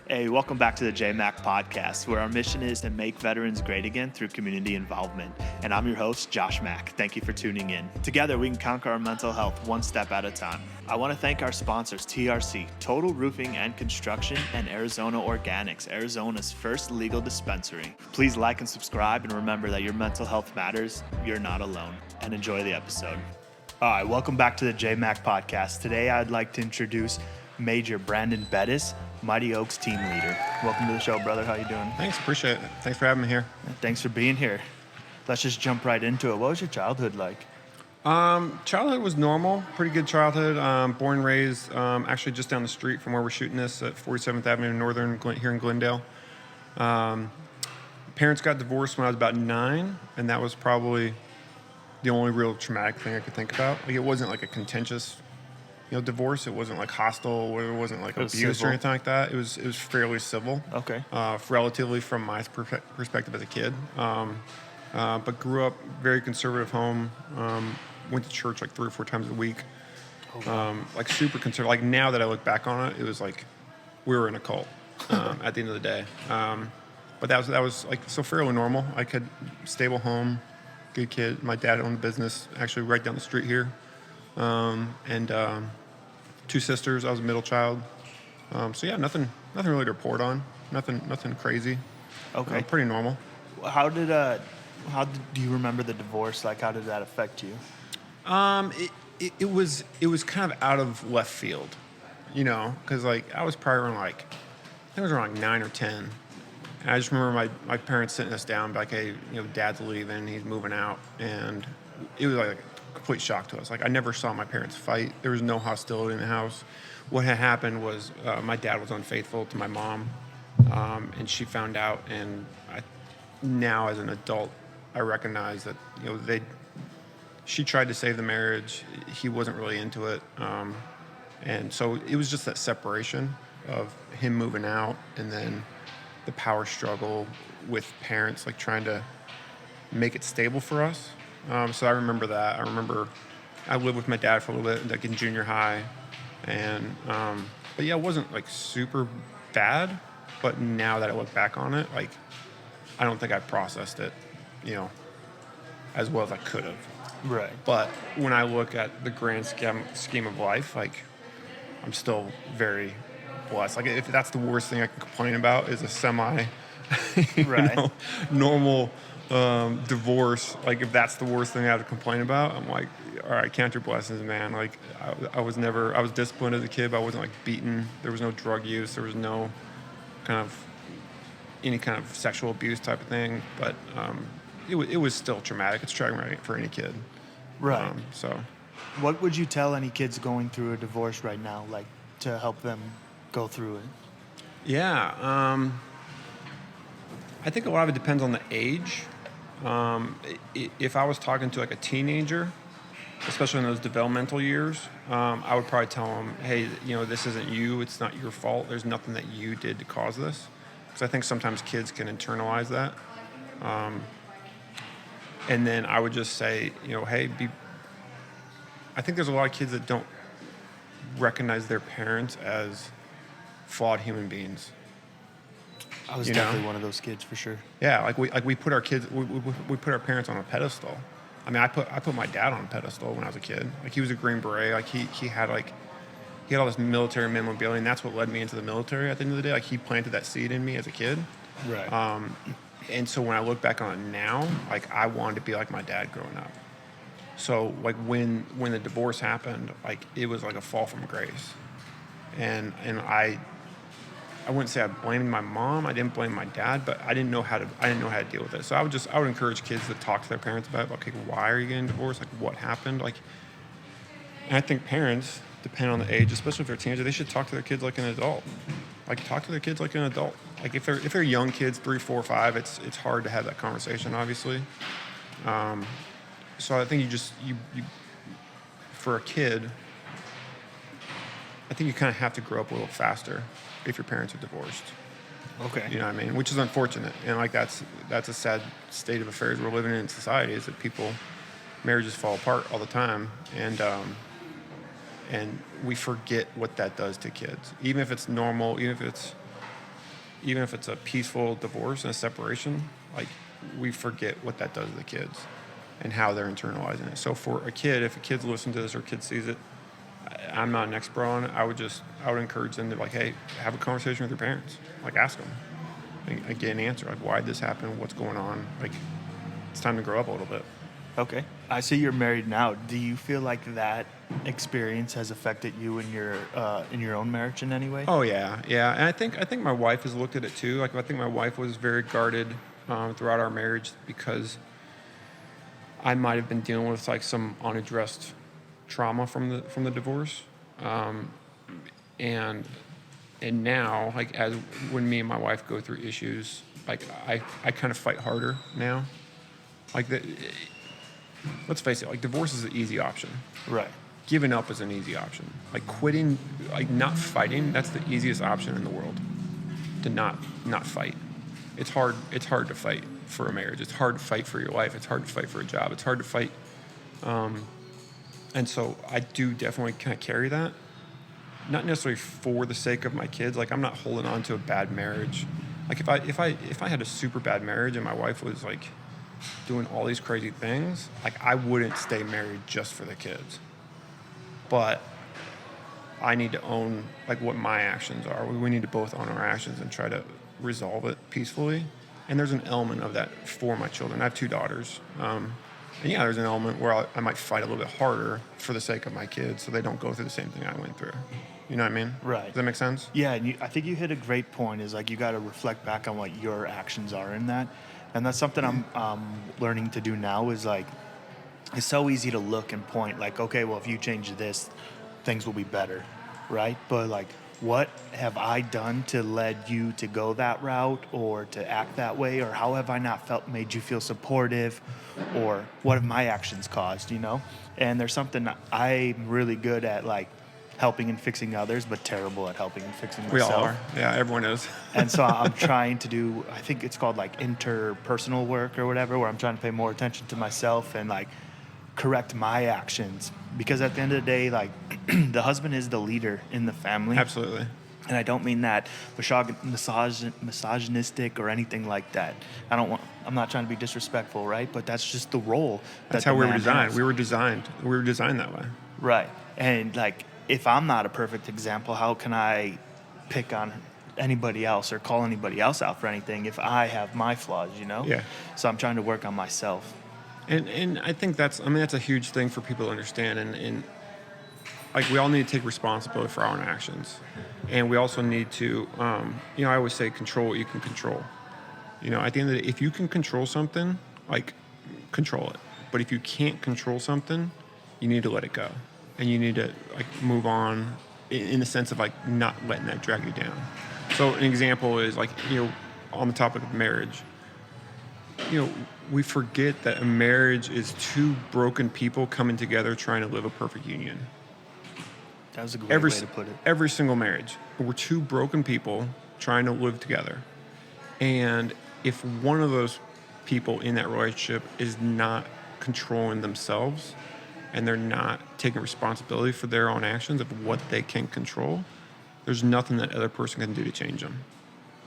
Hey, welcome back to the JMach podcast, where our mission is to make veterans great again through community involvement. And I'm your host, JMach. Thank you for tuning in. Together, we can conquer our mental health one step at a time. I want to thank our sponsors, TRC, Total Roofing and Construction, and Arizona Organix, Arizona's first legal dispensary. Please like and subscribe, and remember that your mental health matters. You're not alone. And enjoy the episode. All right, welcome back to the JMach podcast. Today, I'd like to introduce Major Brandon Bettis, Mighty Oaks team leader. Welcome to the show, brother. How you doing? Thanks, appreciate it. Thanks for having me here. Thanks for being here. Let's just jump right into it. What was your childhood like? Childhood was normal, pretty good childhood. Born and raised actually just down the street from where we're shooting this at 47th Avenue Northern here in Glendale. Parents got divorced when I was about 9, and that was probably the only real traumatic thing I could think about. Like, it wasn't like a contentious divorce. It wasn't like hostile, or it wasn't like abuse or anything like that. It was fairly civil. Okay. Relatively from my perspective as a kid. But grew up very conservative home. Went to church like 3 or 4 times a week. Oh, wow. Like super conservative. Like, now that I look back on it, it was like we were in a cult at the end of the day. But that was like so fairly normal. I could stable home, good kid. My dad owned a business actually right down the street here. And 2 sisters. I was a middle child. So yeah, nothing really to report on. Nothing crazy. Okay. Pretty normal. How do you remember the divorce? Like, how did that affect you? It was kind of out of left field, because like I was probably around I think it was around 9 or 10. And I just remember my parents sitting us down, like, hey, Dad's leaving, he's moving out, and it was like complete shock to us. Like, I never saw my parents fight. There was no hostility in the house. What had happened was my dad was unfaithful to my mom, and she found out. And now as an adult, I recognize that she tried to save the marriage. He wasn't really into it, and so it was just that separation of him moving out, and then the power struggle with parents, like trying to make it stable for us. So I remember that. I remember I lived with my dad for a little bit, like in junior high, and but yeah, it wasn't like super bad. But now that I look back on it, like, I don't think I processed it, as well as I could have. Right. But when I look at the grand scheme of life, like, I'm still very blessed. Like, if that's the worst thing I can complain about is a semi, right. Normal divorce, like, if that's the worst thing I have to complain about, I'm like, all right, count your blessings, man. Like, I was disciplined as a kid, but I wasn't like beaten. There was no drug use. There was no any kind of sexual abuse type of thing. But it was still traumatic. It's traumatic for any kid. Right. So what would you tell any kids going through a divorce right now, like, to help them go through it? Yeah. I think a lot of it depends on the age. If I was talking to like a teenager, especially in those developmental years, I would probably tell them, hey, this isn't you. It's not your fault. There's nothing that you did to cause this. Because I think sometimes kids can internalize that. And then I would just say, hey, I think there's a lot of kids that don't recognize their parents as flawed human beings. I was definitely one of those kids, for sure. Yeah, we put our kids, we put our parents on a pedestal. I mean, I put my dad on a pedestal when I was a kid. Like, he was a Green Beret. Like, he had all this military memorabilia, and that's what led me into the military at the end of the day. Like, he planted that seed in me as a kid. Right. And so when I look back on it now, like, I wanted to be like my dad growing up. So, like, when the divorce happened, like, it was like a fall from grace. And I wouldn't say I blamed my mom. I didn't blame my dad, but I didn't know how to deal with it. So I would encourage kids to talk to their parents about, okay, why are you getting divorced? Like, what happened? Like, and I think parents, depending on the age, especially if they're teenagers, they should talk to their kids like an adult. Like, talk to their kids like an adult. Like, if they're young kids, 3, 4, 5, it's hard to have that conversation, obviously. So I think you for a kid, I think you kind of have to grow up a little faster if your parents are divorced. Okay. You know what I mean? Which is unfortunate. And like, that's a sad state of affairs we're living in society, is that marriages fall apart all the time. And we forget what that does to kids. Even if it's normal, even if it's even if it's a peaceful divorce and a separation, like we forget what that does to the kids and how they're internalizing it. So for a kid, if a kid's listening to this or a kid sees it, I'm not an expert on it. I would encourage them to like, hey, have a conversation with your parents. Like ask them and get an answer. Like, why did this happen? What's going on? Like, it's time to grow up a little bit. Okay. I see you're married now. Do you feel like that experience has affected you in your own marriage in any way? Oh yeah. And I think my wife has looked at it too. Like I think my wife was very guarded throughout our marriage because I might have been dealing with like some unaddressed trauma from the divorce, and now like as when me and my wife go through issues, like I kind of fight harder now. Like let's face it, like divorce is an easy option. Right. Giving up is an easy option. Like quitting, like not fighting, that's the easiest option in the world. To not fight. It's hard to fight for a marriage. It's hard to fight for your life. It's hard to fight for a job. It's hard to fight. And so I do definitely kind of carry that. Not necessarily for the sake of my kids. Like I'm not holding on to a bad marriage. Like if I had a super bad marriage and my wife was like doing all these crazy things, like I wouldn't stay married just for the kids. But I need to own like what my actions are. We need to both own our actions and try to resolve it peacefully. And there's an element of that for my children. I have 2 daughters. And yeah, there's an element where I might fight a little bit harder for the sake of my kids so they don't go through the same thing I went through. You know what I mean? Right. Does that make sense? Yeah, and I think you hit a great point is like you got to reflect back on what your actions are in that. And that's something I'm learning to do now is like, it's so easy to look and point like, okay, well, if you change this, things will be better, right? But like, what have I done to lead you to go that route or to act that way? Or how have I not made you feel supportive? Or what have my actions caused, you know? And there's something I'm really good at, like helping and fixing others, but terrible at helping and fixing myself. We all are. Yeah, everyone is. And so I'm trying to do, I think it's called like interpersonal work or whatever, where I'm trying to pay more attention to myself and like correct my actions. Because at the end of the day, like the husband is the leader in the family. Absolutely. And I don't mean that misogynistic or anything like that. I'm not trying to be disrespectful, right? But that's just the role. That's how we were designed. Has. We were designed that way. Right. And like, if I'm not a perfect example, how can I pick on anybody else or call anybody else out for anything if I have my flaws, you know? Yeah. So I'm trying to work on myself. And I think that's a huge thing for people to understand. And like we all need to take responsibility for our own actions. And we also need to, I always say control what you can control. You know, at the end of the day, if you can control something, like control it. But if you can't control something, you need to let it go. And you need to like move on in the sense of like not letting that drag you down. So an example is like, on the topic of marriage, we forget that a marriage is 2 broken people coming together trying to live a perfect union. That was a great way to put it. Every single marriage. We're 2 broken people trying to live together. And if one of those people in that relationship is not controlling themselves and they're not taking responsibility for their own actions of what they can control, there's nothing that other person can do to change them.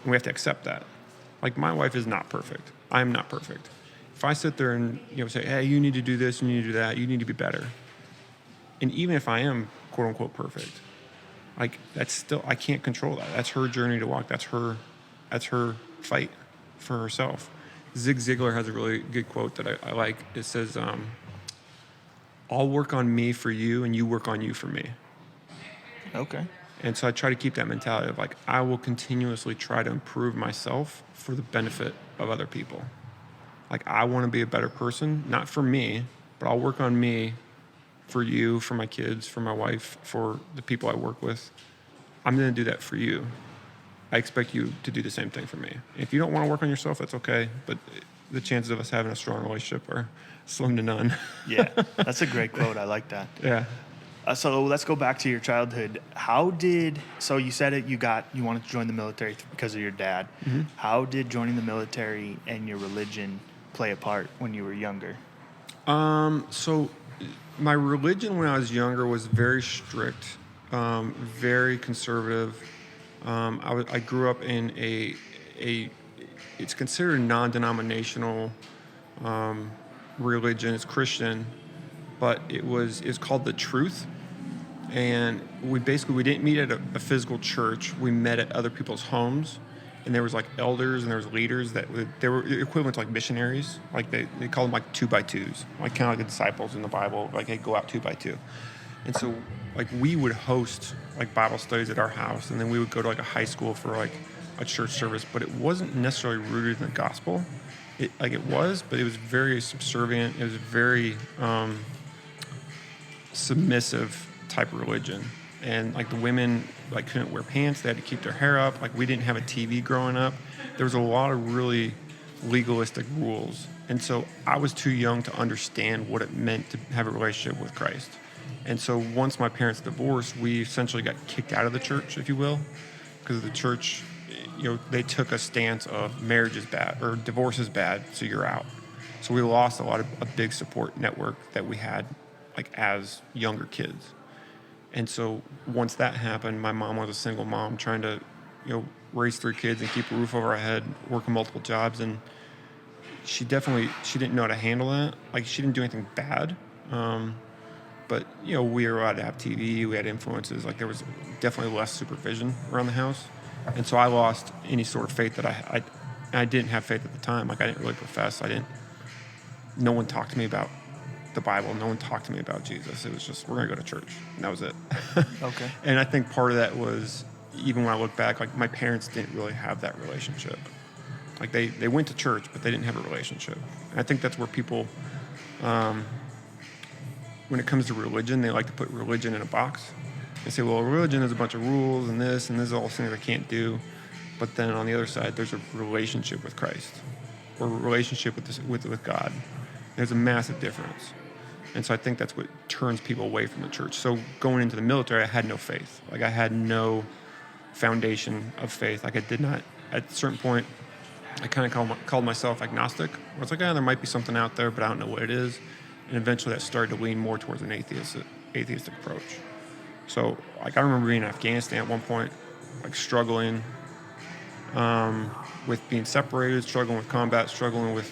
And we have to accept that. Like my wife is not perfect. I'm not perfect. If I sit there and say, hey, you need to do this, you need to do that, you need to be better. And even if I am quote unquote perfect, like that's still, I can't control that. That's her journey to walk. That's her fight for herself. Zig Ziglar has a really good quote that I like. It says, I'll work on me for you and you work on you for me. Okay. And so I try to keep that mentality of like, I will continuously try to improve myself for the benefit of other people. Like I want to be a better person, not for me, but I'll work on me for you, for my kids, for my wife, for the people I work with. I'm going to do that for you. I expect you to do the same thing for me. If you don't want to work on yourself, that's okay. But the chances of us having a strong relationship are slim to none. Yeah, that's a great quote. I like that. Yeah. So let's go back to your childhood. So you said you wanted to join the military because of your dad. Mm-hmm. How did joining the military and your religion play a part when you were younger? So my religion when I was younger was very strict, very conservative. I grew up in a it's considered a non-denominational religion. It's Christian, but it's called the Truth. And we didn't meet at a physical church. We met at other people's homes, and there was like elders and there was leaders they were equivalent to like missionaries. Like they call them like 2x2s, like kind of like the disciples in the Bible. Like they go out 2x2, and so like we would host like Bible studies at our house, and then we would go to like a high school for like a church service. But it wasn't necessarily rooted in the gospel. It was, but it was very subservient. It was very submissive type of religion, and like the women like couldn't wear pants. They had to keep their hair up. Like we didn't have a TV growing up. There was a lot of really legalistic rules, and so I was too young to understand what it meant to have a relationship with Christ. And so once my parents divorced, we essentially got kicked out of the church, if you will, because the church, they took a stance of marriage is bad or divorce is bad, so you're out. So we lost a big support network that we had like as younger kids. And so once that happened, my mom was a single mom trying to, raise 3 kids and keep a roof over her head, working multiple jobs. And she didn't know how to handle that. Like she didn't do anything bad. But, we were allowed to have TV. We had influences. Like there was definitely less supervision around the house. And so I lost any sort of faith that I didn't have faith at the time. Like I didn't really profess. No one talked to me about the Bible. No one talked to me about Jesus. It was just, we're going to go to church. And that was it. Okay. And I think part of that was, even when I look back, like my parents didn't really have that relationship. Like they went to church, but they didn't have a relationship. And I think that's where people, when it comes to religion, they like to put religion in a box. They say, well, religion is a bunch of rules and this is all things I can't do. But then on the other side, there's a relationship with Christ or a relationship with God. There's a massive difference. And so I think that's what turns people away from the church. So going into the military, I had no faith. Like I had no foundation of faith. Like I did not, at a certain point, I kind of called myself agnostic. Where it's like, there might be something out there, but I don't know what it is. And eventually that started to lean more towards an atheistic approach. So like I remember being in Afghanistan at one point, like struggling with being separated, struggling with combat, struggling with,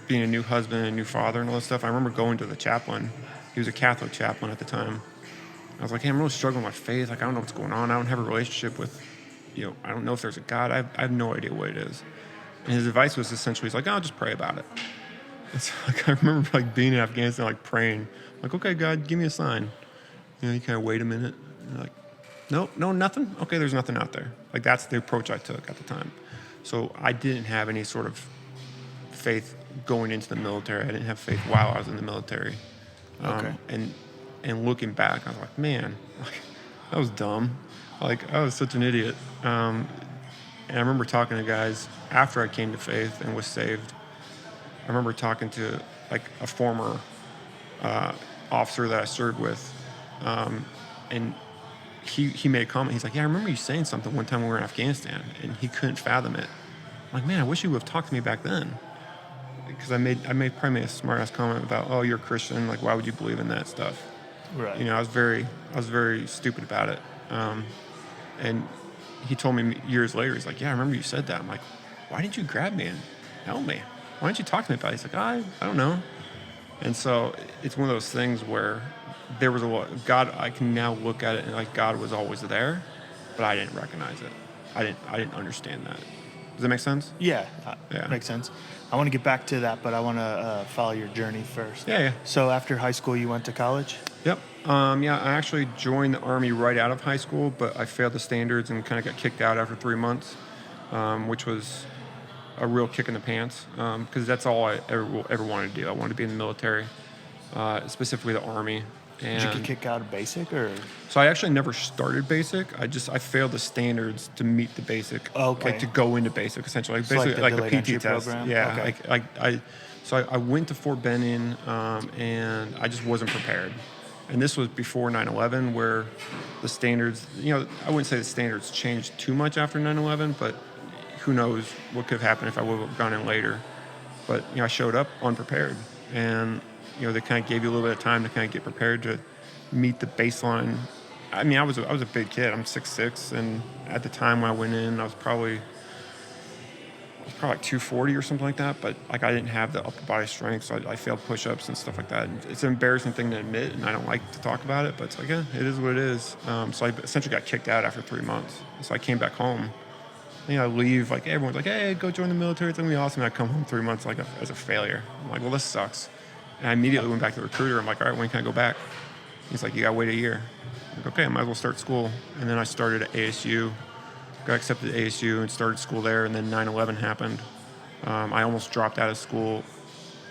being a new husband, a new father, and all that stuff. I remember going to the chaplain. He was a Catholic chaplain at the time. I was like, hey, I'm really struggling with faith. Like, I don't know what's going on. I don't have a relationship with, I don't know if there's a God. I have no idea what it is. And his advice was essentially, he's like, I'll just pray about it. And so, like, I remember, like, being in Afghanistan, like, praying. Like, okay, God, give me a sign. You kind of wait a minute. And you're like, no, nothing? Okay, there's nothing out there. Like, that's the approach I took at the time. So I didn't have any sort of faith going into the military. I didn't have faith while I was in the military. Okay. And looking back, I was like, man, that was dumb. Like, I was such an idiot. And I remember talking to guys after I came to faith and was saved. I remember talking to like a former officer that I served with, and he made a comment. He's like, yeah, I remember you saying something one time when we were in Afghanistan, and he couldn't fathom it. I'm like, man, I wish you would have talked to me back then. Because I probably made a smart ass comment about, oh, you're a Christian, like why would you believe in that stuff? Right. I was very stupid about it. And he told me years later, he's like, yeah, I remember you said that. I'm like, why didn't you grab me and help me? Why didn't you talk to me about it? He's like, I don't know. And so it's one of those things where there was a lot. God, I can now look at it and like God was always there, but I didn't recognize it. I didn't understand that. Does that make sense? Yeah. Yeah. Makes sense. I want to get back to that, but I want to follow your journey first. Yeah. So after high school, you went to college? Yep. I actually joined the Army right out of high school, but I failed the standards and kind of got kicked out after 3 months, which was a real kick in the pants, because that's all I ever wanted to do. I wanted to be in the military, specifically the Army. And did you get kicked out of basic, or? So I actually never started basic. I failed the standards to meet the basic. Okay. Like to go into basic, essentially. So Basically like the delayed entry PT test. program? Yeah. Okay. So I went to Fort Benning, and I just wasn't prepared. And this was before 9/11, where the standards, I wouldn't say the standards changed too much after 9/11, but who knows what could have happened if I would have gone in later. But, I showed up unprepared. And, they kind of gave you a little bit of time to kind of get prepared to meet the baseline I mean, I was a big kid. I'm 6'6", and at the time when I went in, I was probably like 240 or something like that. But like I didn't have the upper body strength, so I failed push-ups and stuff like that. And it's an embarrassing thing to admit, and I don't like to talk about it. But it's like, yeah, it is what it is. So I essentially got kicked out after 3 months. So I came back home. You know, I leave, like everyone's like, hey, go join the military. It's gonna be awesome. And I come home 3 months like as a failure. I'm like, well, this sucks. And I immediately went back to the recruiter. I'm like, all right, when can I go back? He's like, you gotta wait a year. I'm like, okay, I might as well start school. And then I started at ASU, got accepted at ASU and started school there. And then 9/11 happened. I almost dropped out of school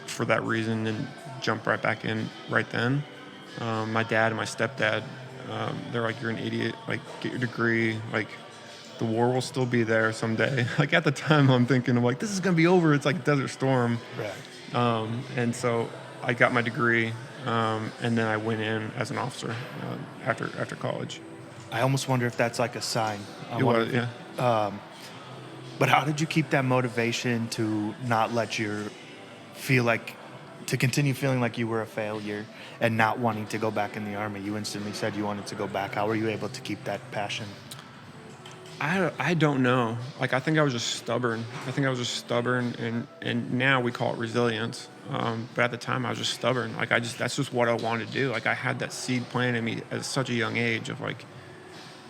for that reason and jumped right back in right then. My dad and my stepdad, they're like, you're an idiot. Like, get your degree. Like, the war will still be there someday. Like, at the time, I'm thinking, I'm like, this is going to be over. It's like Desert Storm. Right. And so I got my degree, and then I went in as an officer after college. I almost wonder if that's like a sign. It was, yeah. But how did you keep that motivation to not let to continue feeling like you were a failure and not wanting to go back in the Army? You instantly said you wanted to go back. How were you able to keep that passion? I don't know. Like, I think I was just stubborn. And now we call it resilience. But at the time, I was just stubborn. Like, that's just what I wanted to do. Like, I had that seed planted in me at such a young age of like,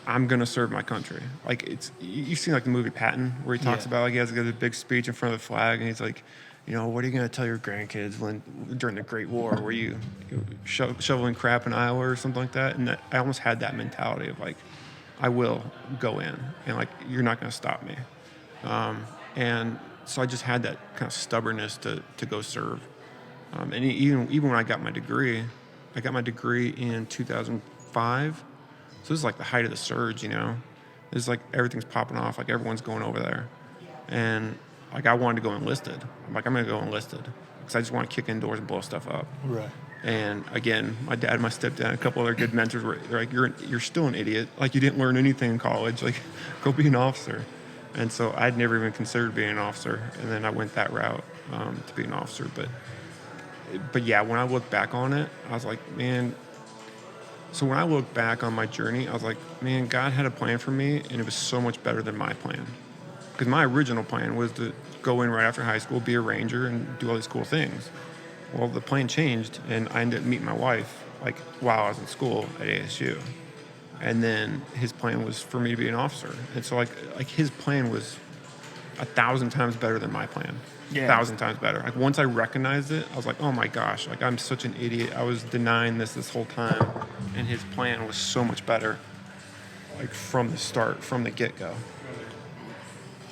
I'm going to serve my country. Like, you've seen like the movie Patton, where he talks about, like, he has a big speech in front of the flag, and he's like, you know, what are you going to tell your grandkids during the Great War, where you shoveling crap in Iowa or something like that? And I almost had that mentality of like, I will go in, and like, you're not going to stop me. And so I just had that kind of stubbornness to go serve. And even when I got my degree in 2005. So this is like the height of the surge, you know. It's like everything's popping off, like everyone's going over there. And like, I wanted to go enlisted. I'm like, I'm going to go enlisted because I just want to kick indoors and blow stuff up. Right. And again, my dad, my stepdad, a couple other good mentors were like, you're still an idiot. Like, you didn't learn anything in college. Like, go be an officer. And so I'd never even considered being an officer. And then I went that route to be an officer. But yeah, when I look back on it, I was like, man. So when I look back on my journey, I was like, man, God had a plan for me, and it was so much better than my plan. Because my original plan was to go in right after high school, be a ranger, and do all these cool things. Well, the plan changed, and I ended up meeting my wife like while I was in school at ASU. And then his plan was for me to be an officer. And so like his plan was 1,000 times better than my plan. Yeah. 1,000 times better. Like, once I recognized it, I was like, oh my gosh, like, I'm such an idiot. I was denying this whole time. And his plan was so much better, like, from the start, from the get-go.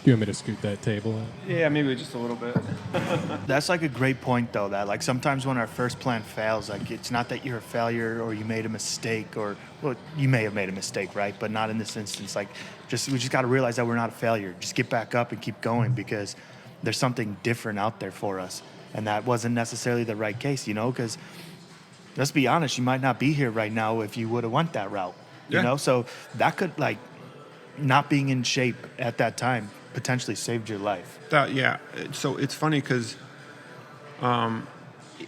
You want me to scoot that table out? Yeah, maybe just a little bit. That's like a great point, though, that like sometimes when our first plan fails, like, it's not that you're a failure or you made a mistake, or, well, you may have made a mistake, right? But not in this instance. Like, we just got to realize that we're not a failure. Just get back up and keep going, because there's something different out there for us. And that wasn't necessarily the right case, you know, because let's be honest, you might not be here right now if you would have went that route, you know? So that could, like, not being in shape at that time potentially saved your life. Yeah. So it's funny because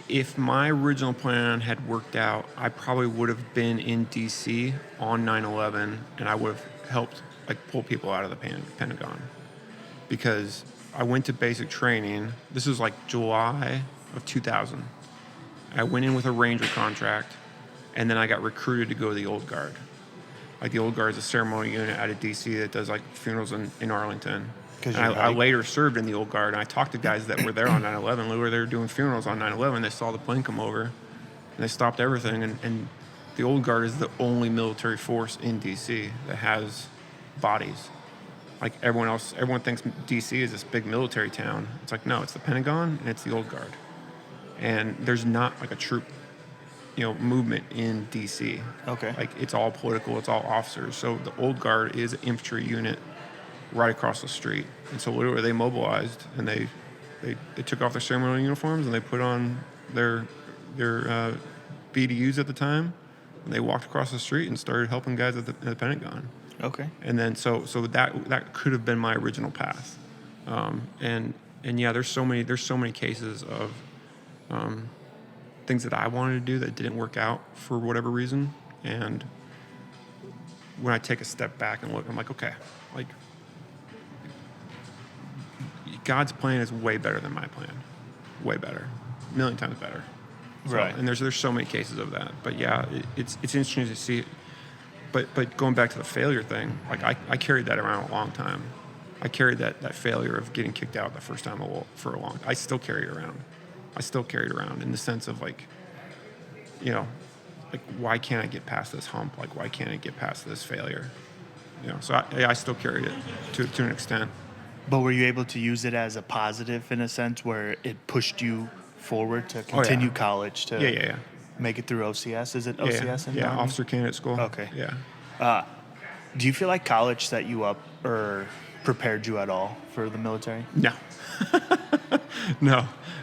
if my original plan had worked out, I probably would have been in D.C. on 9/11, and I would have helped, like, pull people out of the Pentagon. Because I went to basic training. This was like July of 2000. I went in with a Ranger contract, and then I got recruited to go to the Old Guard. Like, the Old Guard is a ceremonial unit out of D.C. that does like funerals in Arlington. And I later served in the Old Guard, and I talked to guys that were there on 9/11. They were there doing funerals on 9/11. They saw the plane come over, and they stopped everything. And the Old Guard is the only military force in D.C. that has bodies. Like, everyone thinks D.C. is this big military town. It's like, no, it's the Pentagon and it's the Old Guard. And there's not like a troop, you know, movement in D.C. Okay. Like, it's all political, it's all officers. So the Old Guard is an infantry unit right across the street. And so literally they mobilized, and they took off their ceremonial uniforms, and they put on their BDUs at the time, and they walked across the street and started helping guys at the Pentagon. Okay. And then so that could have been my original path, and yeah, there's so many cases of things that I wanted to do that didn't work out for whatever reason, and when I take a step back and look, I'm like, okay, like God's plan is way better than my plan, way better, a million times better. So, Right. And there's so many cases of that. But yeah, it's interesting to see. But going back to the failure thing, like I carried that around a long time. I carried that failure of getting kicked out the first time for a long. I still carry it around. I still carry it around in the sense of like, you know, like why can't I get past this hump? Like why can't I get past this failure? You know, so I still carried it to an extent. But were you able to use it as a positive in a sense where it pushed you forward to continue college to make it through OCS? Is it OCS? Yeah, Officer Candidate School. Okay. Yeah. Do you feel like college set you up or prepared you at all for the military? No.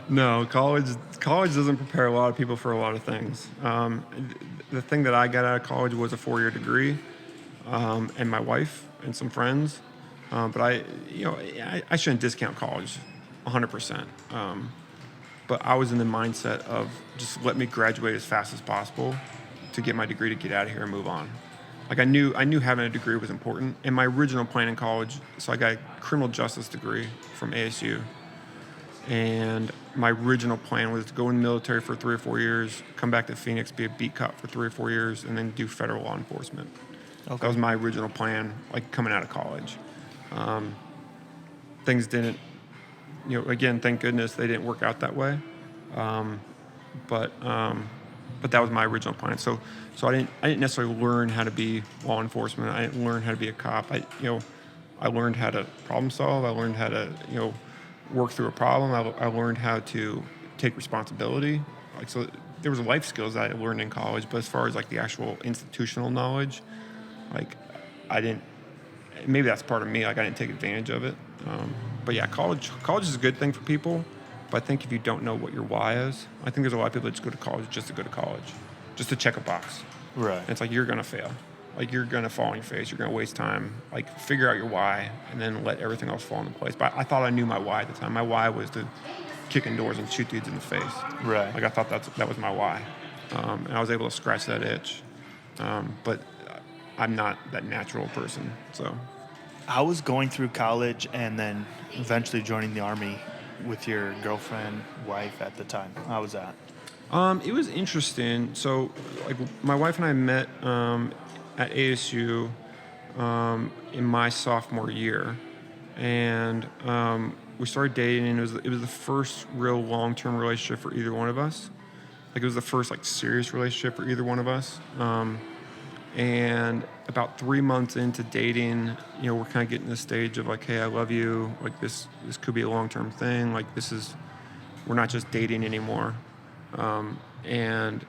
No. College doesn't prepare a lot of people for a lot of things. The thing that I got out of college was a 4-year degree, and my wife and some friends. But I shouldn't discount college 100%. But I was in the mindset of just let me graduate as fast as possible to get my degree to get out of here and move on. Like I knew having a degree was important. And my original plan in college, so I got a criminal justice degree from ASU. And my original plan was to go in the military for 3 or 4 years, come back to Phoenix, be a beat cop for 3 or 4 years, and then do federal law enforcement. Okay. That was my original plan, like coming out of college. Things didn't, again, thank goodness they didn't work out that way. But that was my original plan. So I didn't necessarily learn how to be law enforcement. I didn't learn how to be a cop. I learned how to problem solve. I learned how to, work through a problem. I learned how to take responsibility. Like, so there was life skills that I learned in college, but as far as like the actual institutional knowledge, like I didn't, maybe that's part of me. Like I didn't take advantage of it. But yeah, college is a good thing for people. But I think if you don't know what your why is, I think there's a lot of people that just go to college just to go to college, just to check a box. Right. And it's like, you're going to fail. Like you're going to fall on your face. You're going to waste time. Like figure out your why and then let everything else fall into place. But I thought I knew my why at the time. My why was to kick in doors and shoot dudes in the face. Right. Like I thought that was my why. And I was able to scratch that itch. But I'm not that natural person. So how was going through college and then eventually joining the Army with your girlfriend, wife at the time? How was that? It was interesting. So, like, my wife and I met at ASU in my sophomore year, and we started dating. And it was the first real long-term relationship for either one of us. Like, it was the first like serious relationship for either one of us. And about 3 months into dating, we're kind of getting to the stage of like, hey, I love you. Like this could be a long-term thing. Like we're not just dating anymore. And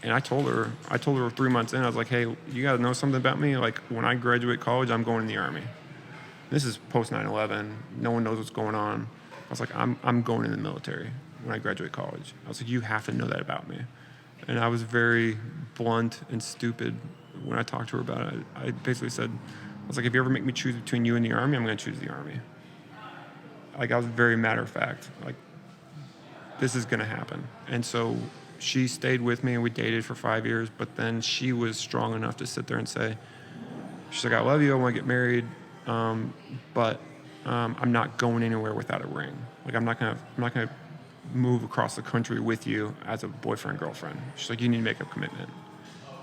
I told her 3 months in, I was like, hey, you got to know something about me. Like when I graduate college, I'm going in the Army. This is post 9/11. No one knows what's going on. I was like, I'm going in the military when I graduate college. I was like, you have to know that about me. And I was very blunt and stupid when I talked to her about it. I basically said, I was like, if you ever make me choose between you and the Army, I'm going to choose the Army. Like, I was very matter of fact. Like, this is going to happen. And so she stayed with me, and we dated for 5 years. But then she was strong enough to sit there and say, she's like, I love you. I want to get married. But I'm not going anywhere without a ring. Like, I'm not gonna move across the country with you as a boyfriend, girlfriend. She's like, you need to make a commitment.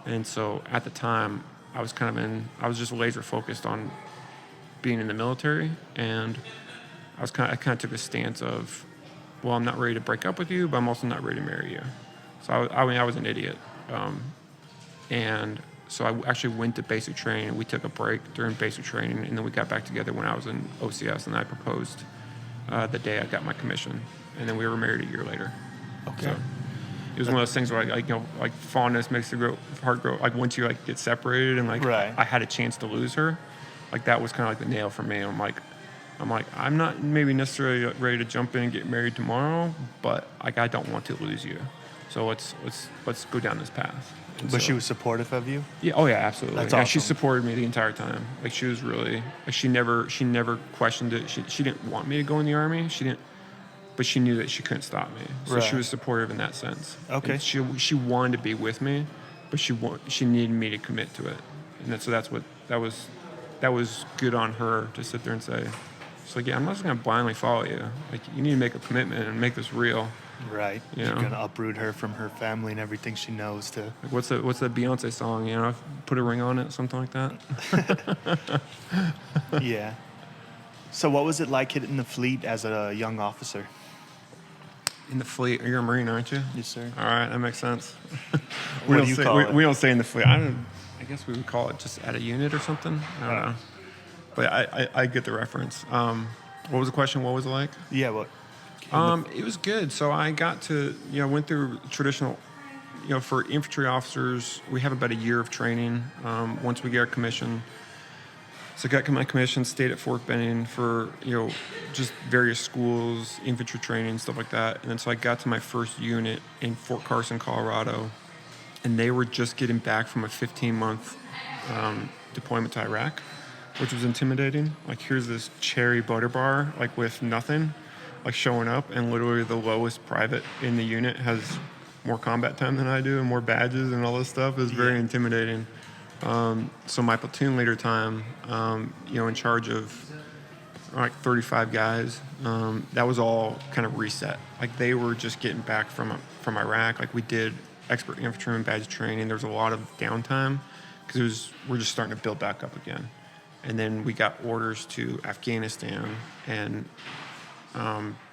And so at the time, I was just laser focused on being in the military, and I kind of took a stance of, well, I'm not ready to break up with you, but I'm also not ready to marry you. So I was an idiot. And so I actually went to basic training. We took a break during basic training, and then we got back together when I was in OCS, and I proposed the day I got my commission. And then we were married a year later. Okay. So it was one of those things where like fondness makes the heart grow. Like once you like get separated and like right. I had a chance to lose her, like that was kind of like the nail for me. I'm like I'm not maybe necessarily ready to jump in and get married tomorrow, but like I don't want to lose you. So let's go down this path. And but she was supportive of you? Yeah. Oh yeah, absolutely. That's yeah, awesome. She supported me the entire time. Like she was really like she never questioned it. She didn't want me to go in the Army. She didn't. But she knew that she couldn't stop me, so right. she was supportive in that sense. Okay. And she wanted to be with me, but she needed me to commit to it, And so that was good on her to sit there and say, it's like, yeah, I'm not just going to blindly follow you. Like, you need to make a commitment and make this real. Right. You You're know? going to uproot her from her family and everything she knows to. Like, what's that Beyonce song? You know, put a ring on it, something like that. Yeah. So what was it like hitting the fleet as a young officer? In the fleet, you're a Marine, aren't you? Yes, sir. All right, that makes sense. What do you call it? We don't say in the fleet. I guess we would call it just at a unit or something. I don't know. But I get the reference. What was the question? What was it like? Yeah, what? It was good. So I got to, went through traditional, for infantry officers, we have about a year of training once we get our commission. So I got my commission, stayed at Fort Benning for, just various schools, infantry training, stuff like that. And then so I got to my first unit in Fort Carson, Colorado, and they were just getting back from a 15-month deployment to Iraq, which was intimidating. Like, here's this cherry butter bar, like with nothing, like showing up, and literally the lowest private in the unit has more combat time than I do and more badges and all this stuff. It was very intimidating. So my platoon leader time, in charge of like 35 guys, that was all kind of reset. Like, they were just getting back from Iraq. Like, we did expert infantryman badge training. There was a lot of downtime because we're just starting to build back up again. And then we got orders to Afghanistan, and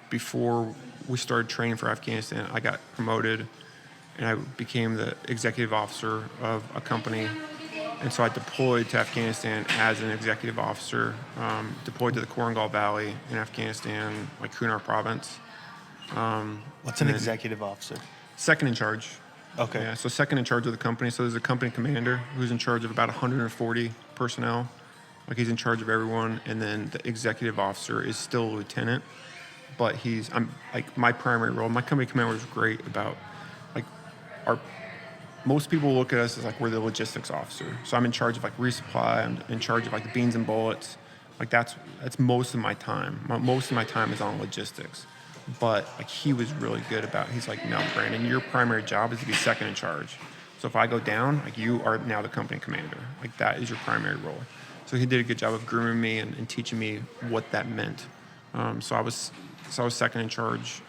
before we started training for Afghanistan, I got promoted and I became the executive officer of a company. And so I deployed to Afghanistan as an executive officer, deployed to the Korangal Valley in Afghanistan, like Kunar province. What's an executive officer? Second in charge. Okay. Yeah, so second in charge of the company. So there's a company commander who's in charge of about 140 personnel. Like, he's in charge of everyone. And then the executive officer is still a lieutenant, but I'm like, my primary role, my company commander was great about, like, most people look at us as like we're the logistics officer. So I'm in charge of like resupply. I'm in charge of like the beans and bullets. Like, that's most of my time. Most of my time is on logistics. But like, he was really good about, he's like, no, Brandon, your primary job is to be second in charge. So if I go down, like, you are now the company commander. Like, that is your primary role. So he did a good job of grooming me and teaching me what that meant. So I was second in charge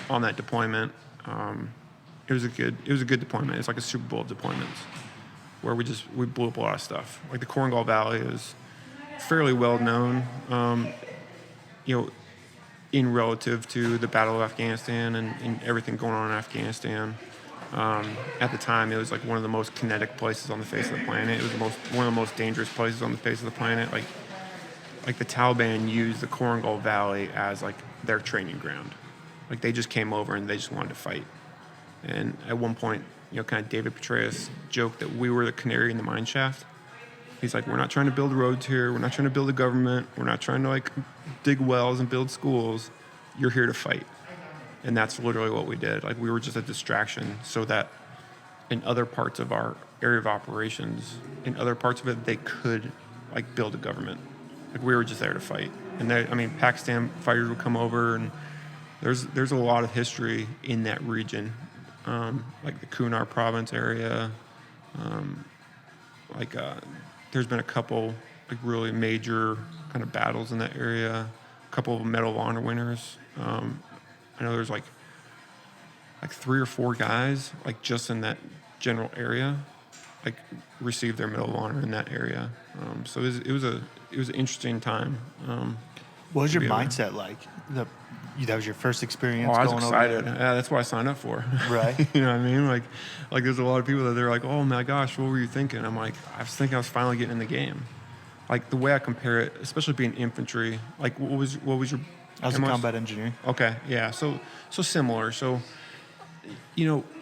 on that deployment. It was a good deployment. It's like a Super Bowl of deployments where we blew up a lot of stuff. Like, the Korangal Valley is fairly well known, in relative to the Battle of Afghanistan and everything going on in Afghanistan. At the time, it was like one of the most kinetic places on the face of the planet. It was one of the most dangerous places on the face of the planet. Like the Taliban used the Korangal Valley as like their training ground. Like, they just came over and they just wanted to fight. And at one point, kind of David Petraeus joked that we were the canary in the mine shaft. He's like, we're not trying to build roads here. We're not trying to build a government. We're not trying to like dig wells and build schools. You're here to fight. And that's literally what we did. Like, we were just a distraction so that in other parts of our area of operations, in other parts of it, they could like build a government. Like, we were just there to fight. And Pakistan fighters would come over, and there's a lot of history in that region. Like the Kunar province area, there's been a couple like really major kind of battles in that area. A couple of Medal of Honor winners. I know there's like 3 or 4 guys like just in that general area, like received their Medal of Honor in that area. So it was an interesting time. What was your mindset like? That was your first experience. I was going excited. over there? Yeah, that's what I signed up for. Right. You know what I mean? Like there's a lot of people that they're like, oh my gosh, what were you thinking? I'm like, I was thinking I was finally getting in the game. Like, the way I compare it, especially being infantry, like what was your? I was a combat engineer. Okay, yeah. So similar. So,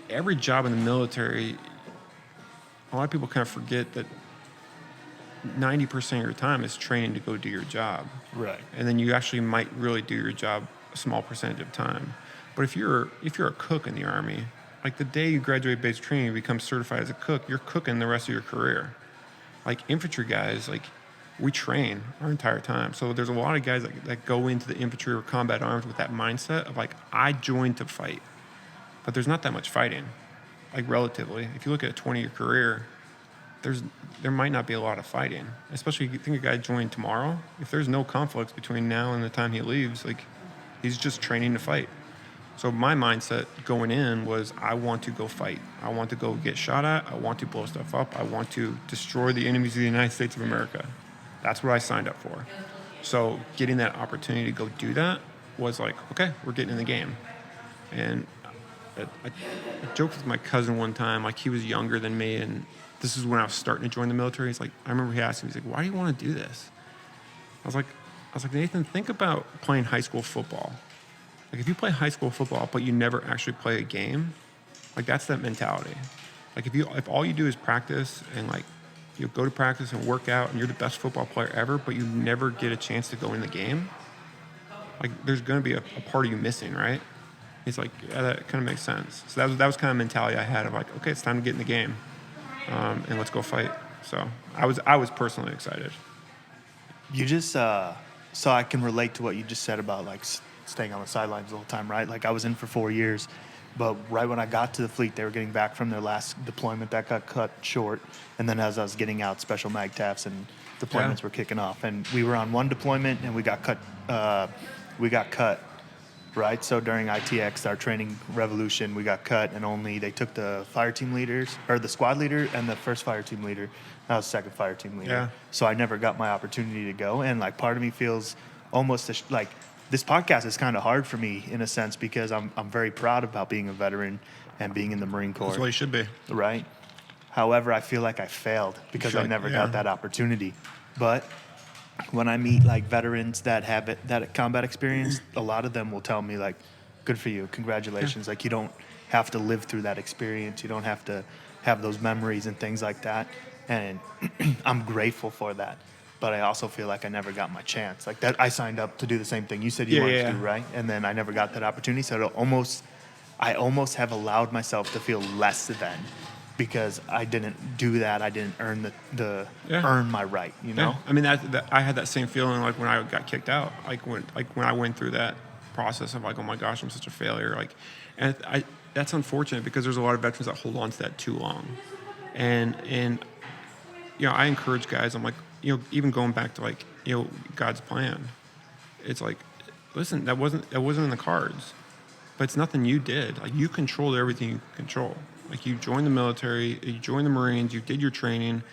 every job in the military, a lot of people kind of forget that 90% of your time is training to go do your job. Right. And then you actually might really do your job a small percentage of time. But if you're a cook in the Army, like the day you graduate basic training and become certified as a cook, you're cooking the rest of your career. Like, infantry guys, like, we train our entire time. So there's a lot of guys that go into the infantry or combat arms with that mindset of like, I joined to fight. But there's not that much fighting, like, relatively. If you look at a 20-year career, there might not be a lot of fighting, especially if you think a guy joined tomorrow. If there's no conflicts between now and the time he leaves, like, he's just training to fight. So my mindset going in was, I want to go fight. I want to go get shot at. I want to blow stuff up. I want to destroy the enemies of the United States of America. That's what I signed up for. So getting that opportunity to go do that was like, okay, we're getting in the game. And I joked with my cousin one time, like, he was younger than me, and this is when I was starting to join the military. He's like, I remember he asked me, he's like, why do you want to do this? I was like, Nathan, think about playing high school football. Like, if you play high school football, but you never actually play a game, like, that's that mentality. Like, if all you do is practice and, like, you go to practice and work out and you're the best football player ever, but you never get a chance to go in the game, like, there's going to be a part of you missing, right? He's like, yeah, that kind of makes sense. So that was kind of mentality I had of like, okay, it's time to get in the game, and let's go fight. So I was personally excited. You just so I can relate to what you just said about like staying on the sidelines the whole time, right? Like, I was in for 4 years, but right when I got to the fleet, they were getting back from their last deployment that got cut short, and then as I was getting out, special mag TAFs and deployments were kicking off, and we were on one deployment and we got cut. Right, so during ITX, our training revolution, we got cut, and only they took the fire team leaders, or the squad leader, and the first fire team leader. I was the second fire team leader. Yeah. So I never got my opportunity to go, and like part of me feels almost like this podcast is kind of hard for me in a sense because I'm very proud about being a veteran and being in the Marine Corps. That's what you should be. Right. However, I feel like I failed because I never got that opportunity. But when I meet like veterans that have that combat experience, a lot of them will tell me like, good for you, congratulations. Like, you don't have to live through that experience. You don't have to have those memories and things like that. And I'm grateful for that. But I also feel like I never got my chance. Like, that I signed up to do the same thing you said you wanted to do, right? And then I never got that opportunity. So I almost have allowed myself to feel less than, because I didn't do that. I didn't earn earn my right, you know? Yeah. I mean, that I had that same feeling like when I got kicked out, like when I went through that process of like, oh my gosh, I'm such a failure. Like, and that's unfortunate because there's a lot of veterans that hold on to that too long. And you know, I encourage guys, I'm like, you know, even going back to like, you know, God's plan, it's like, listen, that wasn't in the cards, but it's nothing you did. Like, you controlled everything you control. Like, you joined the military, you joined the Marines, you did your training,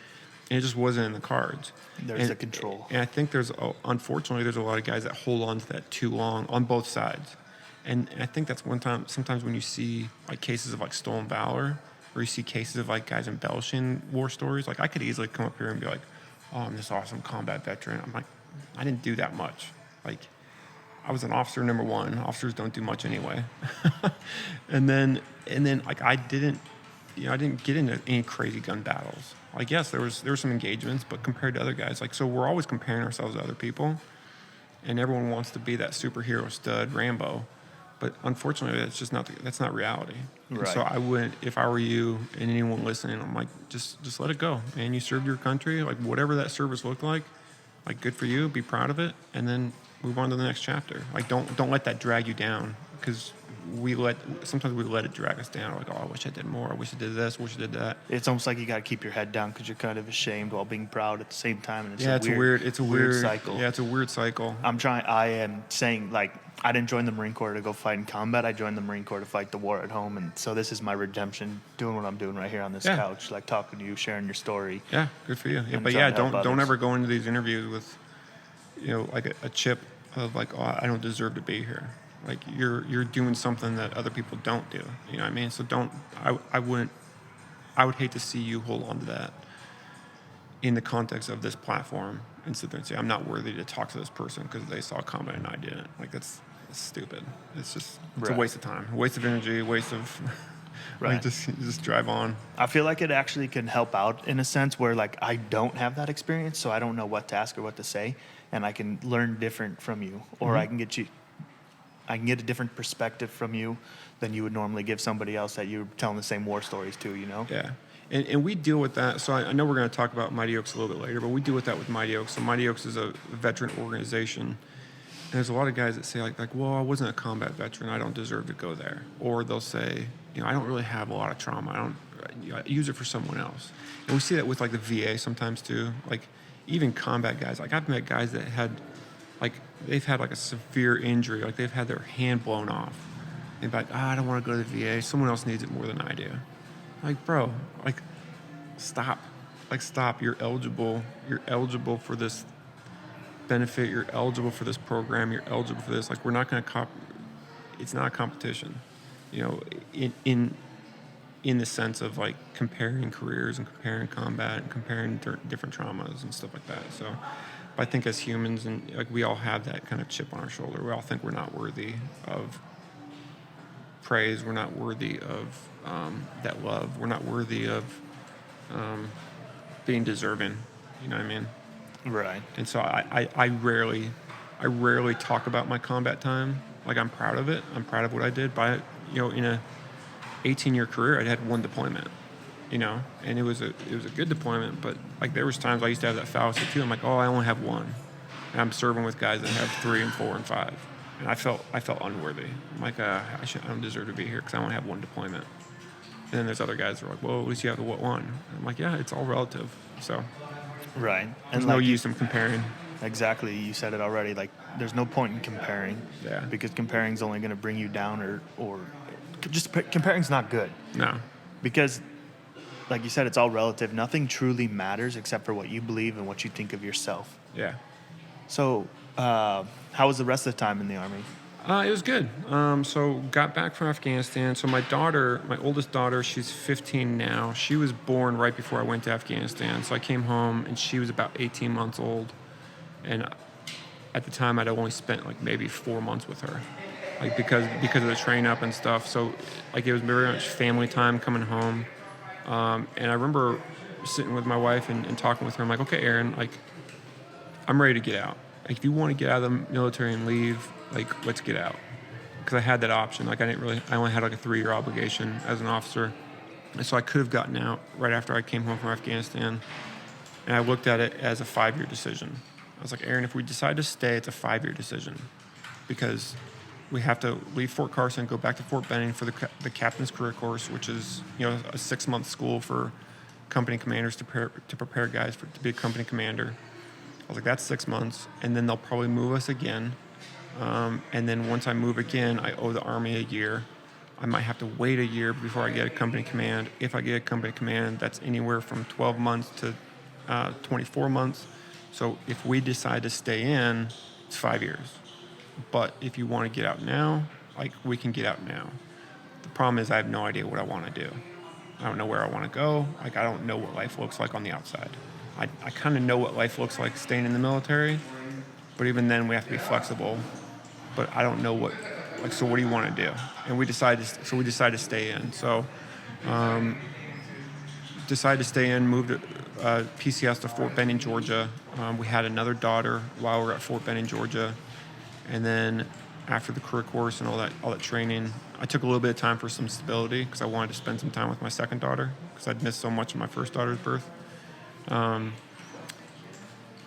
and it just wasn't in the cards. There's a control. And I think unfortunately, there's a lot of guys that hold on to that too long on both sides. And I think that's sometimes when you see like cases of like stolen valor, or you see cases of like guys embellishing war stories, like I could easily come up here and be like, oh, I'm this awesome combat veteran. I'm like, I didn't do that much. Like, I was an officer number one. Officers don't do much anyway. and then like I didn't get into any crazy gun battles. Like, yes, there were some engagements, but compared to other guys, like, so we're always comparing ourselves to other people, and everyone wants to be that superhero stud Rambo, but unfortunately, that's not reality. Right. So I would, if I were you and anyone listening, I'm like, just let it go, man. You served your country, like whatever that service looked like good for you. Be proud of it, and then move on to the next chapter. Like, don't let that drag you down, because sometimes we let it drag us down. Like, oh, I wish I did more. I wish I did this. I wish I did that. It's almost like you got to keep your head down because you're kind of ashamed while being proud at the same time. And it's a weird cycle. Yeah, it's a weird cycle. I am saying, like, I didn't join the Marine Corps to go fight in combat. I joined the Marine Corps to fight the war at home. And so this is my redemption, doing what I'm doing right here on this couch, like talking to you, sharing your story. Yeah, good for you. Yeah, but yeah, don't ever go into these interviews with, you know, like a chip of like, oh, I don't deserve to be here. Like, you're doing something that other people don't do. You know what I mean? So I would hate to see you hold on to that in the context of this platform and sit there and say, I'm not worthy to talk to this person because they saw combat and I didn't. Like, that's stupid. It's a waste of time, a waste of energy, a waste of like, just drive on. I feel like it actually can help out in a sense where, like, I don't have that experience, so I don't know what to ask or what to say, and I can learn different from you, or I can get a different perspective from you than you would normally give somebody else that you're telling the same war stories to, you know? Yeah. And we deal with that. So I know we're going to talk about Mighty Oaks a little bit later, but we deal with that with Mighty Oaks. So Mighty Oaks is a veteran organization. And there's a lot of guys that say, like, well, I wasn't a combat veteran. I don't deserve to go there. Or they'll say, you know, I don't really have a lot of trauma. use it for someone else. And we see that with like the VA sometimes too. Like even combat guys. Like I've met guys that they've had like a severe injury. Like they've had their hand blown off. And they're like, I don't want to go to the VA. Someone else needs it more than I do. Like, bro, like stop. Like stop. You're eligible. You're eligible for this benefit. You're eligible for this program. You're eligible for this. Like we're not going to it's not a competition, you know, in the sense of like comparing careers and comparing combat and comparing different traumas and stuff like that. So I think as humans, and like we all have that kind of chip on our shoulder. We all think we're not worthy of praise. We're not worthy of that love. We're not worthy of being deserving. You know what I mean? Right. And so I rarely talk about my combat time. Like I'm proud of it. I'm proud of what I did. But you know, in a 18-year career, I'd had one deployment. You know, and it was a good deployment. But like there was times I used to have that fallacy too. I'm like, oh, I only have one, and I'm serving with guys that have 3 and 4 and 5, and I felt unworthy. I'm like, I don't deserve to be here because I only have one deployment. And then there's other guys that are like, well, at least you have the one. And I'm like, yeah, it's all relative. So Right. there's And no like, use in comparing. exactly, you said it already. Like, there's no point in comparing. Yeah. Because comparing's only going to bring you down, or just comparing's not good. No. Because, like you said, it's all relative. Nothing truly matters except for what you believe and what you think of yourself. Yeah. So, how was the rest of the time in the Army? It was good. So got back from Afghanistan. So my oldest daughter, she's 15 now. She was born right before I went to Afghanistan. So I came home and she was about 18 months old. And at the time I'd only spent like maybe 4 months with her, like because of the train up and stuff. So like it was very much family time coming home. And I remember sitting with my wife and talking with her. I'm like, okay, Aaron, like I'm ready to get out. Like if you want to get out of the military and leave, like let's get out. Because I had that option. Like I only had like a 3-year obligation as an officer. And so I could have gotten out right after I came home from Afghanistan. And I looked at it as a 5-year decision. I was like, Aaron, if we decide to stay, it's a 5-year decision. Because we have to leave Fort Carson, go back to Fort Benning for the captain's career course, which is, you know, a 6-month school for company commanders to prepare guys to be a company commander. I was like, that's 6 months, and then they'll probably move us again. And then once I move again, I owe the Army a year. I might have to wait a year before I get a company command. If I get a company command, that's anywhere from 12 months to 24 months. So if we decide to stay in, it's 5 years. But if you want to get out now, like we can get out now. The problem is I have no idea what I want to do. I don't know where I want to go. Like I don't know what life looks like on the outside. I kind of know what life looks like staying in the military, but even then we have to be flexible. But I don't know what, like, so what do you want to do? And we decided to stay in. So decided to stay in, moved PCS to Fort Benning, Georgia. We had another daughter while we were at Fort Benning, Georgia. And then after the career course and all that training, I took a little bit of time for some stability because I wanted to spend some time with my second daughter because I'd missed so much of my first daughter's birth.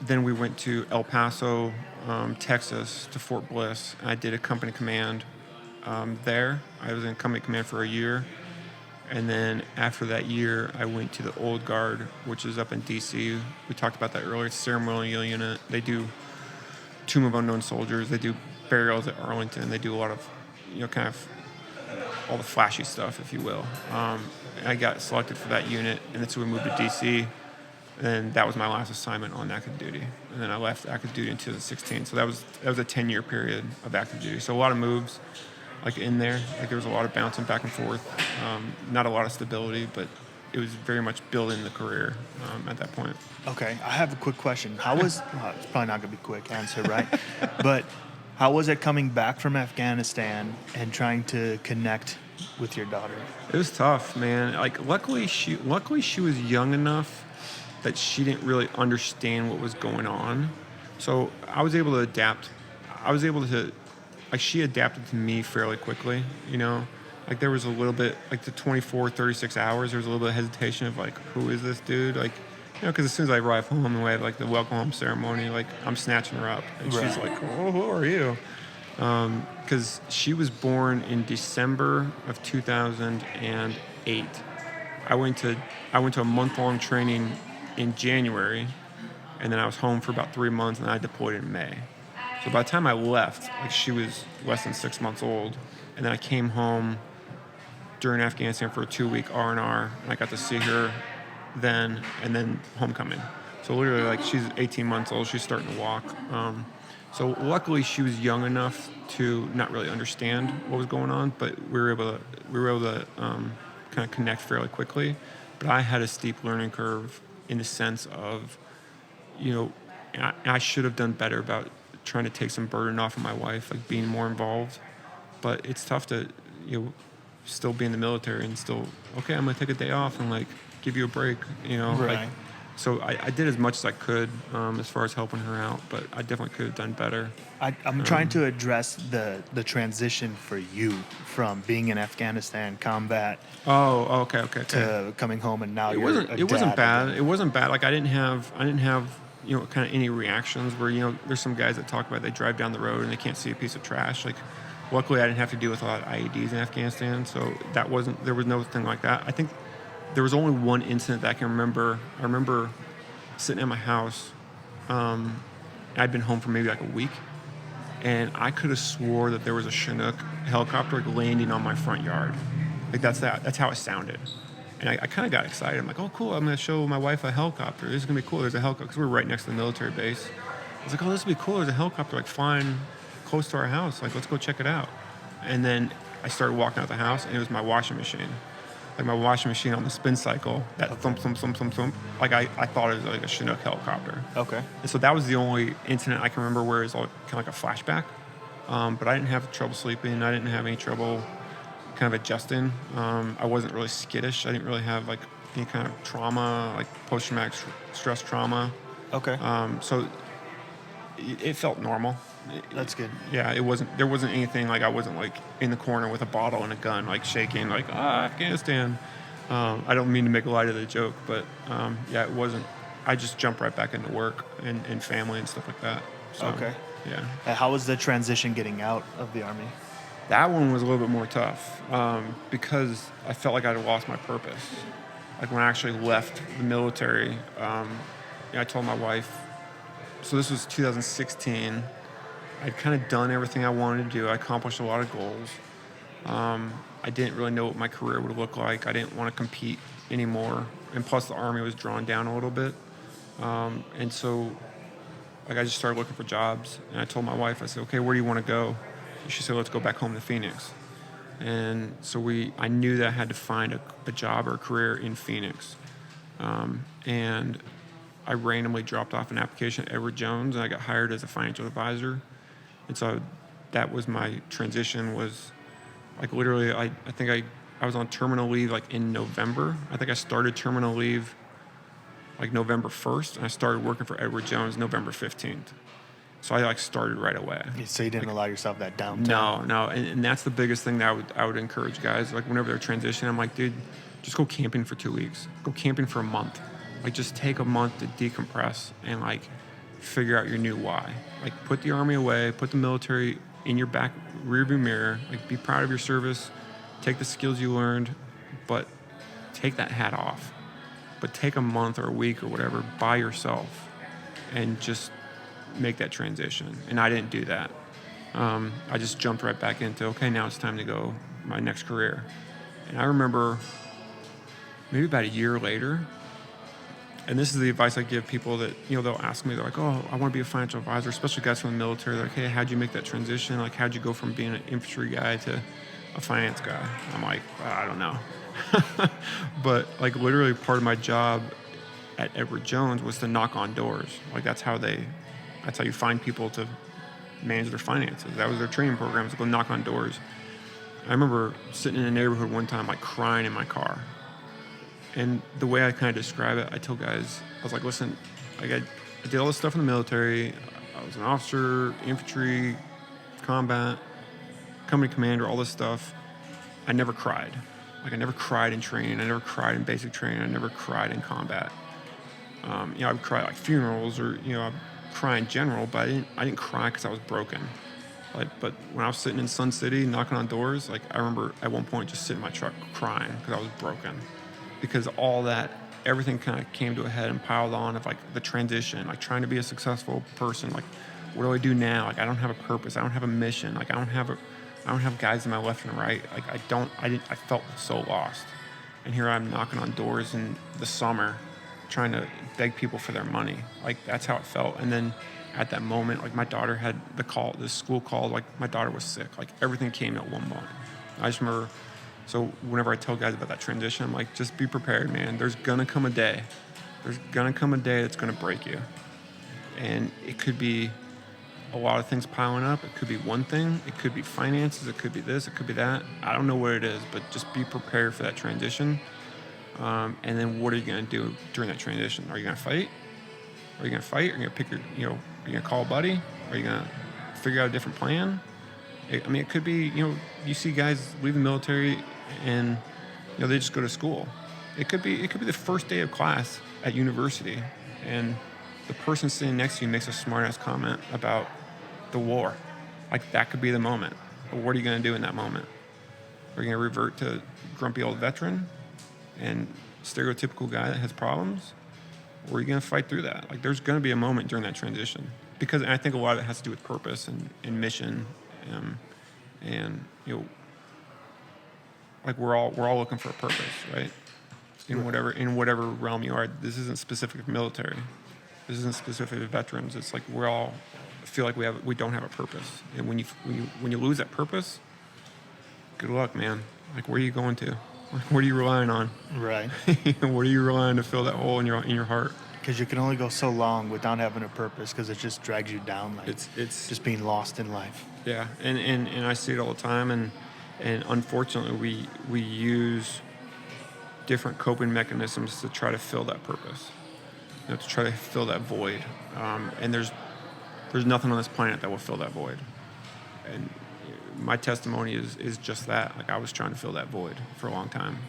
Then we went to El Paso, Texas, to Fort Bliss. And I did a company command there. I was in company command for a year. And then after that year, I went to the Old Guard, which is up in D.C. We talked about that earlier. It's a ceremonial unit. They do Tomb of Unknown Soldiers. They do burials at Arlington. They do a lot of, you know, kind of all the flashy stuff, if you will. I got selected for that unit, and then so we moved to D.C., and that was my last assignment on active duty. And then I left active duty in 2016. So that was a 10-year period of active duty. So a lot of moves, like in there. Like there was a lot of bouncing back and forth. Not a lot of stability, but it was very much building the career at that point. Okay, I have a quick question. How was, well, it's probably not going to be a quick answer, right? But how was it coming back from Afghanistan and trying to connect with your daughter? It was tough, man. Like luckily she was young enough that she didn't really understand what was going on. So I was able to adapt. Like she adapted to me fairly quickly, you know? Like there was a little bit, like the 24, 36 hours, there was a little bit of hesitation of like, who is this dude? Like, you know, because as soon as I arrive home and we have like the welcome home ceremony, like I'm snatching her up. And Right. She's like, oh, who are you? Because she was born in December of 2008. I went to a month-long training in January, and then I was home for about 3 months, and I deployed in May. So by the time I left, like, she was less than 6 months old, and then I came home during Afghanistan for a 2-week R&R, and I got to see her then, and then homecoming. So literally, like, she's 18 months old, she's starting to walk. So luckily, she was young enough to not really understand what was going on, but we were able to kind of connect fairly quickly. But I had a steep learning curve in the sense of, I should have done better about trying to take some burden off of my wife, like being more involved. But it's tough to, still be in the military and still, okay, I'm gonna take a day off and like give you a break, Right. like. So I did as much as I could as far as helping her out, but I definitely could have done better. I'm trying to address the transition for you from being in Afghanistan combat Okay. to coming home, and now It you're wasn't bad. It wasn't bad. Like I didn't have kind of any reactions where there's some guys that talk about they drive down the road and they can't see a piece of trash. Like luckily I didn't have to deal with a lot of IEDs in Afghanistan, so there was no thing like that. I think there was only one incident that I can remember. I remember sitting at my house. I'd been home for maybe like a week, and I could have swore that there was a Chinook helicopter like landing on my front yard. Like that's how it sounded. And I kind of got excited. I'm like, oh, cool, I'm going to show my wife a helicopter. This is going to be cool. There's a helicopter, because we're right next to the military base. I was like, oh, this would be cool. There's a helicopter like flying close to our house. Like, let's go check it out. And then I started walking out the house, and it was my washing machine. Like my washing machine on the spin cycle, that thump, thump, thump, thump, thump. Like I thought it was like a Chinook helicopter. Okay. And so that was the only incident I can remember where it's all kind of like a flashback. But I didn't have trouble sleeping. I didn't have any trouble kind of adjusting. I wasn't really skittish. I didn't really have like any kind of trauma, like post-traumatic stress trauma. Okay. So it felt normal. That's good. Yeah, there wasn't anything like I wasn't like in the corner with a bottle and a gun, like shaking, like, Afghanistan. I don't mean to make light of the joke, but it wasn't. I just jumped right back into work and family and stuff like that. So, Okay. Yeah. How was the transition getting out of the Army? That one was a little bit more tough because I felt like I'd lost my purpose. Like when I actually left the military, I told my wife, so this was 2016, I'd kind of done everything I wanted to do. I accomplished a lot of goals. I didn't really know what my career would look like. I didn't want to compete anymore. And plus the Army was drawn down a little bit. And so like I just started looking for jobs. And I told my wife, I said, okay, where do you want to go? She said, let's go back home to Phoenix. And so I knew that I had to find a job or a career in Phoenix. And I randomly dropped off an application at Edward Jones, and I got hired as a financial advisor. And so that was my transition, was like literally, I think I was on terminal leave like in November. I think I started terminal leave like November 1st, and I started working for Edward Jones November 15th. So I like started right away. So you didn't allow yourself that downtime? No, and that's the biggest thing that I would encourage guys. Like whenever they're transitioning, I'm like, dude, just go camping for 2 weeks. Go camping for a month. Like just take a month to decompress and like figure out your new why. Like put the Army away, put the military in your back rearview mirror. Like be proud of your service, take the skills you learned, but take that hat off. But take a month or a week or whatever by yourself and just make that transition. And I didn't do that. I just jumped right back into, okay, now it's time to go my next career. And I remember maybe about a year later, and this is the advice I give people that, they'll ask me, they're like, oh, I want to be a financial advisor, especially guys from the military. They're like, hey, how'd you make that transition? Like, how'd you go from being an infantry guy to a finance guy? I'm like, I don't know. But like literally part of my job at Edward Jones was to knock on doors. Like that's how you find people to manage their finances. That was their training program, to go knock on doors. I remember sitting in a neighborhood one time, like crying in my car. And the way I kind of describe it, I tell guys, I was like, listen, I did all this stuff in the military. I was an officer, infantry, combat, company commander, all this stuff. I never cried. Like I never cried in training. I never cried in basic training. I never cried in combat. I would cry at like funerals or, I'd cry in general, but I didn't cry because I was broken. But when I was sitting in Sun City knocking on doors, like I remember at one point just sitting in my truck crying because I was broken. because everything kind of came to a head and piled on of like the transition, like trying to be a successful person. Like, what do I do now? Like, I don't have a purpose. I don't have a mission. Like, I don't have guys in my left and right. Like, I felt so lost. And here I'm knocking on doors in the summer, trying to beg people for their money. Like, that's how it felt. And then at that moment, like, my daughter had the school called, like, my daughter was sick. Like, everything came at one moment. I just remember, so whenever I tell guys about that transition, I'm like, just be prepared, man. There's gonna come a day. There's gonna come a day that's gonna break you. And it could be a lot of things piling up. It could be one thing. It could be finances. It could be this. It could be that. I don't know what it is, but just be prepared for that transition. And then what are you going to do during that transition? Are you going to fight? Are you going to fight? Are you going to pick are you going to call a buddy? Are you going to figure out a different plan? It could be, you see guys leave the military and, they just go to school. It could be the first day of class at university, and the person sitting next to you makes a smart-ass comment about the war. Like, that could be the moment. But what are you going to do in that moment? Are you going to revert to grumpy old veteran and stereotypical guy that has problems? Or are you going to fight through that? Like, there's going to be a moment during that transition. And I think a lot of it has to do with purpose and mission. Like, we're all looking for a purpose, right? In whatever realm you are. This isn't specific to military. This isn't specific to veterans. It's like we all feel like we don't have a purpose. And when you lose that purpose, good luck, man. Like, where are you going to? Like, what are you relying on? Right. What are you relying to fill that hole in your heart? Because you can only go so long without having a purpose, because it just drags you down. Like, it's just being lost in life. Yeah, and I see it all the time, and unfortunately we use different coping mechanisms to try to fill that purpose. To try to fill that void, and there's nothing on this planet that will fill that void. And my testimony is just that. Like, I was trying to fill that void for a long time,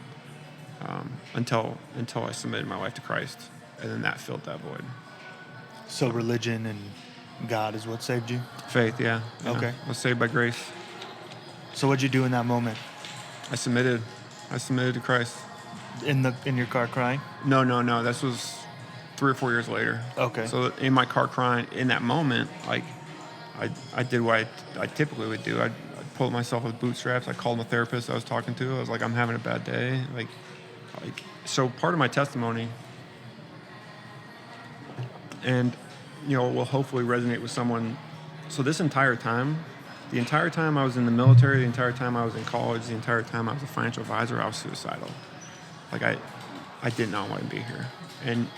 until I submitted my life to Christ, and then that filled that void. So religion and God is what saved you? Faith, yeah. Okay. I was saved by grace. So what'd you do in that moment? I submitted to Christ. In your car crying? No. This was 3 or 4 years later. Okay. So in my car crying, in that moment, like, I did what I typically would do. I'd pull myself with bootstraps. I called my therapist I was talking to. I was like, I'm having a bad day. Like, so part of my testimony, and, will hopefully resonate with someone. So this entire time, the entire time I was in the military, the entire time I was in college, the entire time I was a financial advisor, I was suicidal. Like, I did not want to be here. And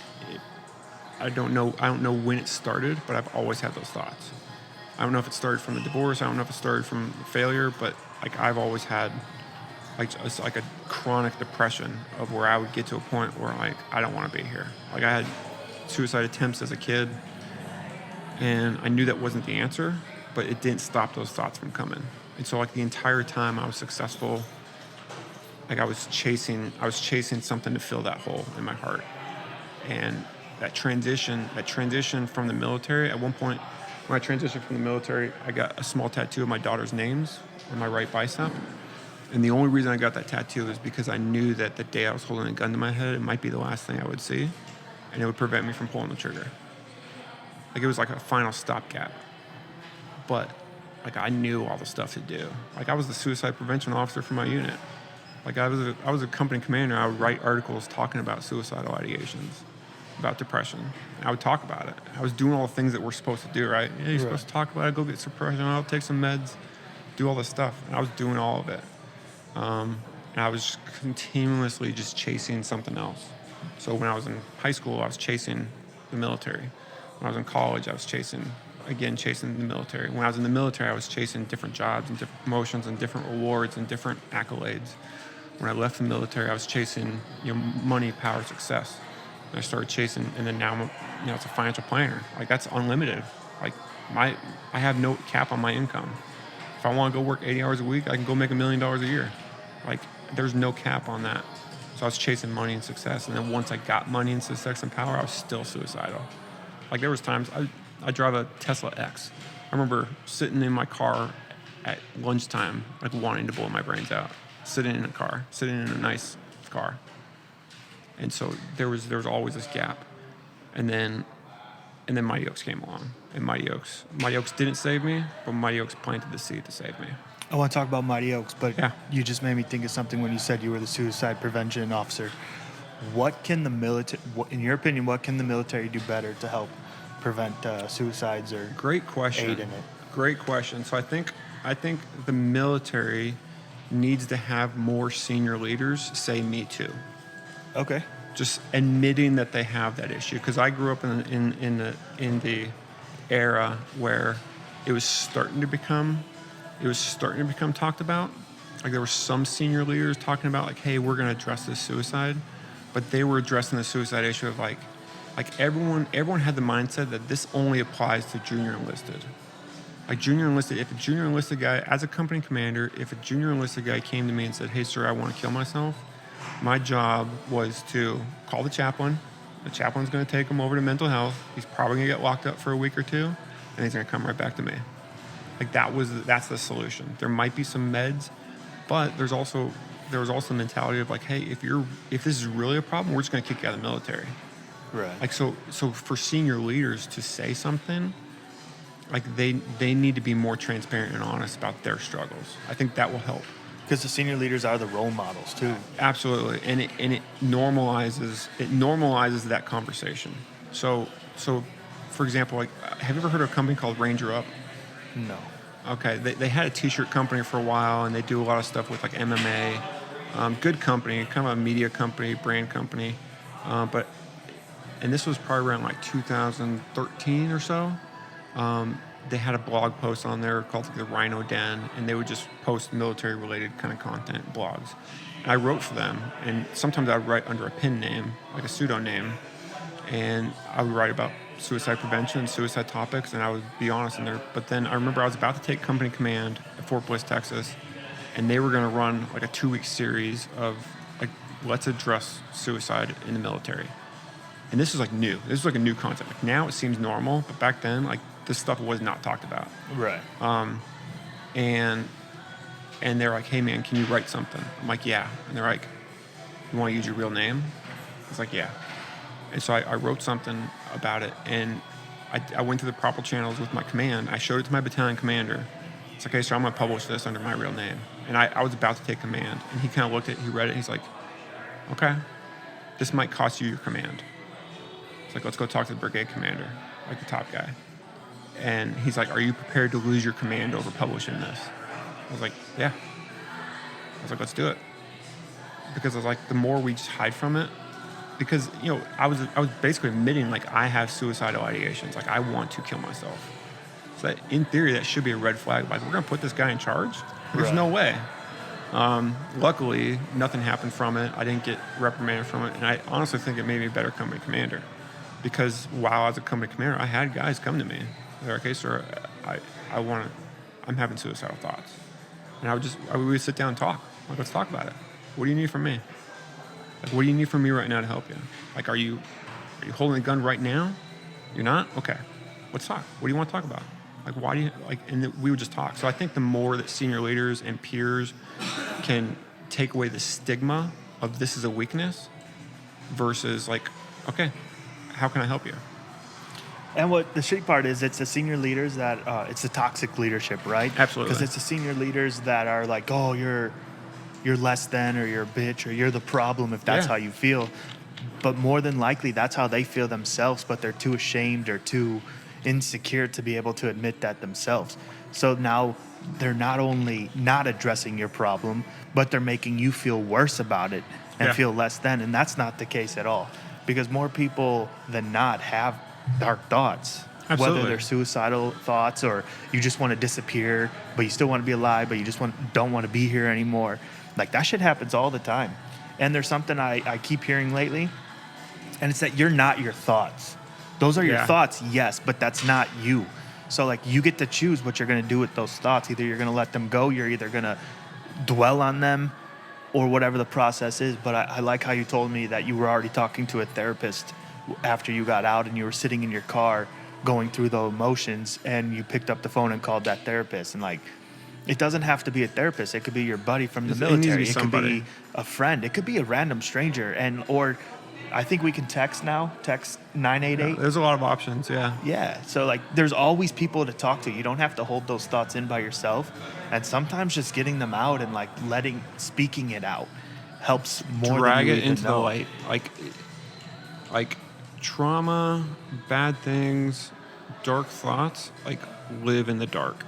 I don't know when it started, but I've always had those thoughts. I don't know if it started from the divorce. I don't know if it started from failure, but like, I've always had like a chronic depression of where I would get to a point where, like, I don't want to be here. Like, I had suicide attempts as a kid, and I knew that wasn't the answer, but it didn't stop those thoughts from coming. And so, like, the entire time I was successful, like, I was chasing something to fill that hole in my heart. And that transition from the military, at one point when I transitioned from the military, I got a small tattoo of my daughter's names on my right bicep. And the only reason I got that tattoo is because I knew that the day I was holding a gun to my head, it might be the last thing I would see, and it would prevent me from pulling the trigger. Like, it was like a final stopgap. But, like, I knew all the stuff to do. Like, I was the suicide prevention officer for my unit. Like, I was a company commander. I would write articles talking about suicidal ideations, about depression. I would talk about it. I was doing all the things that we're supposed to do, right? Yeah, you're supposed to talk about it, go get suppression, I'll take some meds, do all this stuff. And I was doing all of it. And I was continuously just chasing something else. So when I was in high school, I was chasing the military. When I was in college, I was chasing the military. When I was in the military, I was chasing different jobs and different promotions and different rewards and different accolades. When I left the military, I was chasing, money, power, success. And I started chasing, and then now I'm, it's a financial planner. Like, that's unlimited. Like, I have no cap on my income. If I want to go work 80 hours a week, I can go make $1 million a year. Like, there's no cap on that. So I was chasing money and success, and then once I got money and success and power, I was still suicidal. Like, there was times I drive a Tesla X. I remember sitting in my car at lunchtime, like, wanting to blow my brains out. Sitting in a nice car. And so there was always this gap. And then Mighty Oaks came along. And Mighty Oaks didn't save me, but Mighty Oaks planted the seed to save me. I want to talk about Mighty Oaks, but Yeah. you just made me think of something when you said you were the suicide prevention officer. What can the military, in your opinion, what can the military do better to help prevent suicides or Great question. aid in it? Great question. So I think the military needs to have more senior leaders say me too. Okay. Just admitting that they have that issue, because I grew up in the era where it was starting to become talked about. Like there were some senior leaders talking about like, hey, we're going to address this suicide, but they were addressing the suicide issue of like everyone had the mindset that this only applies to junior enlisted. Like junior enlisted, if a junior enlisted guy, as a company commander, if a junior enlisted guy came to me and said, hey sir, I want to kill myself, my job was to call the chaplain. The chaplain's going to take him over to mental health. He's probably going to get locked up for a week or two, and he's going to come right back to me. Like that's the solution. There might be some meds, but there was also the mentality of like, hey, if this is really a problem, we're just going to kick you out of the military. Right. Like so for senior leaders to say something, like they need to be more transparent and honest about their struggles. I think that will help. Because the senior leaders are the role models too. Absolutely, and it normalizes that conversation. So for example, like, have you ever heard of a company called Ranger Up? No. Okay, they had a T-shirt company for a while, and they do a lot of stuff with like MMA. Good company, kind of a media company, brand company, and this was probably around like 2013 or so. They had a blog post on there called the Rhino Den, and they would just post military-related kind of content blogs. And I wrote for them, and sometimes I would write under a pen name, like a pseudonym, and I would write about suicide prevention, suicide topics, and I would be honest in there. But then I remember I was about to take company command at Fort Bliss, Texas, and they were going to run like a 2-week series of like, let's address suicide in the military. And this was like new. This was like a new concept. Like now it seems normal, but back then, like this stuff was not talked about. Right. And they're like, hey man, can you write something? I'm like, yeah. And they're like, you want to use your real name? I was like, yeah. And so I wrote something about it, and I went through the proper channels with my command. I showed it to my battalion commander. It's like, okay, so I'm going to publish this under my real name. And I was about to take command, and he kind of looked at it, he read it, and he's like, okay, this might cost you your command. It's like, let's go talk to the brigade commander, like the top guy. And he's like, are you prepared to lose your command over publishing this? I was like, yeah. I was like, let's do it. Because I was like, the more we just hide from it, because, you know, I was basically admitting, like, I have suicidal ideations. Like, I want to kill myself. So that, in theory, that should be a red flag. Like, we're going to put this guy in charge? There's no way. Luckily, nothing happened from it. I didn't get reprimanded from it. And I honestly think it made me a better company commander. Because while I was a company commander, I had guys come to me. They're like, hey, sir, I'm having suicidal thoughts. And we would sit down and talk. Like, let's talk about it. What do you need from me? Like, what do you need from me right now to help you? Like, are you holding a gun right now? You're not? Okay. Let's talk. What do you want to talk about? Like, why do you, like, and we would just talk. So I think the more that senior leaders and peers can take away the stigma of this is a weakness versus like, okay, how can I help you? And what the shitty part is, it's the senior leaders that, it's the toxic leadership, right? Absolutely. Because it's the senior leaders that are like, oh, you're less than, or you're a bitch, or you're the problem if that's how you feel. But more than likely, that's how they feel themselves, but they're too ashamed or too insecure to be able to admit that themselves. So now they're not only not addressing your problem, but they're making you feel worse about it and feel less than. And that's not the case at all. Because more people than not have dark thoughts. Absolutely. Whether they're suicidal thoughts or you just want to disappear, but you still want to be alive, but you just don't want to be here anymore. Like, that shit happens all the time. And there's something I keep hearing lately, and it's that you're not your thoughts. Those are your thoughts, yes, but that's not you. So, like, you get to choose what you're going to do with those thoughts. Either you're going to let them go, you're either going to dwell on them, or whatever the process is. But I like how you told me that you were already talking to a therapist after you got out, and you were sitting in your car going through the emotions, and you picked up the phone and called that therapist. And, like, it doesn't have to be a therapist. It could be your buddy from the military. It could be a friend. It could be a random stranger. Or I think we can text now. Text 988. There's a lot of options. Yeah. Yeah. So like there's always people to talk to. You don't have to hold those thoughts in by yourself. And sometimes just getting them out and like speaking it out helps more Drag than you it even into the know. light. Like trauma, bad things, dark thoughts, like live in the dark.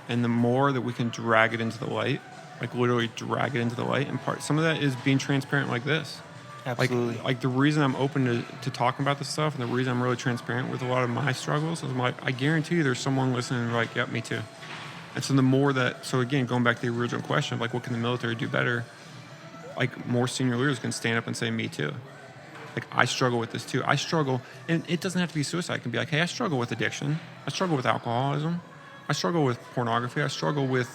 And the more that we can drag it into the light, like literally drag it into the light, and some of that is being transparent like this. Absolutely. Like the reason I'm open to talking about this stuff, and the reason I'm really transparent with a lot of my struggles is I'm like, I guarantee you there's someone listening and like, yep, me too. And so the more that, so again, going back to the original question of like, what can the military do better? Like more senior leaders can stand up and say, me too. Like I struggle with this too. I struggle, and it doesn't have to be suicide. It can be like, hey, I struggle with addiction. I struggle with alcoholism. I struggle with pornography. I struggle with,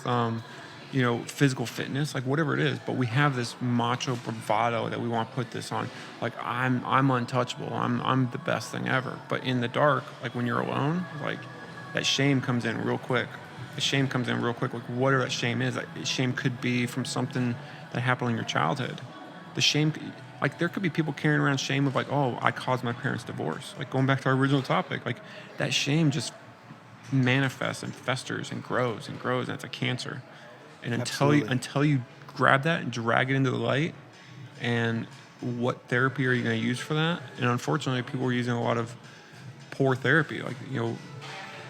physical fitness, like whatever it is. But we have this macho bravado that we want to put this on. Like I'm untouchable. I'm the best thing ever. But in the dark, like when you're alone, like that shame comes in real quick. Like whatever that shame is, like, shame could be from something that happened in your childhood. The shame, like there could be people carrying around shame of like, oh, I caused my parents' divorce. Like going back to our original topic, like that shame just manifests and festers and grows, and it's a cancer. And until you grab that and drag it into the light, and what therapy are you going to use for that? And unfortunately, people are using a lot of poor therapy. Like,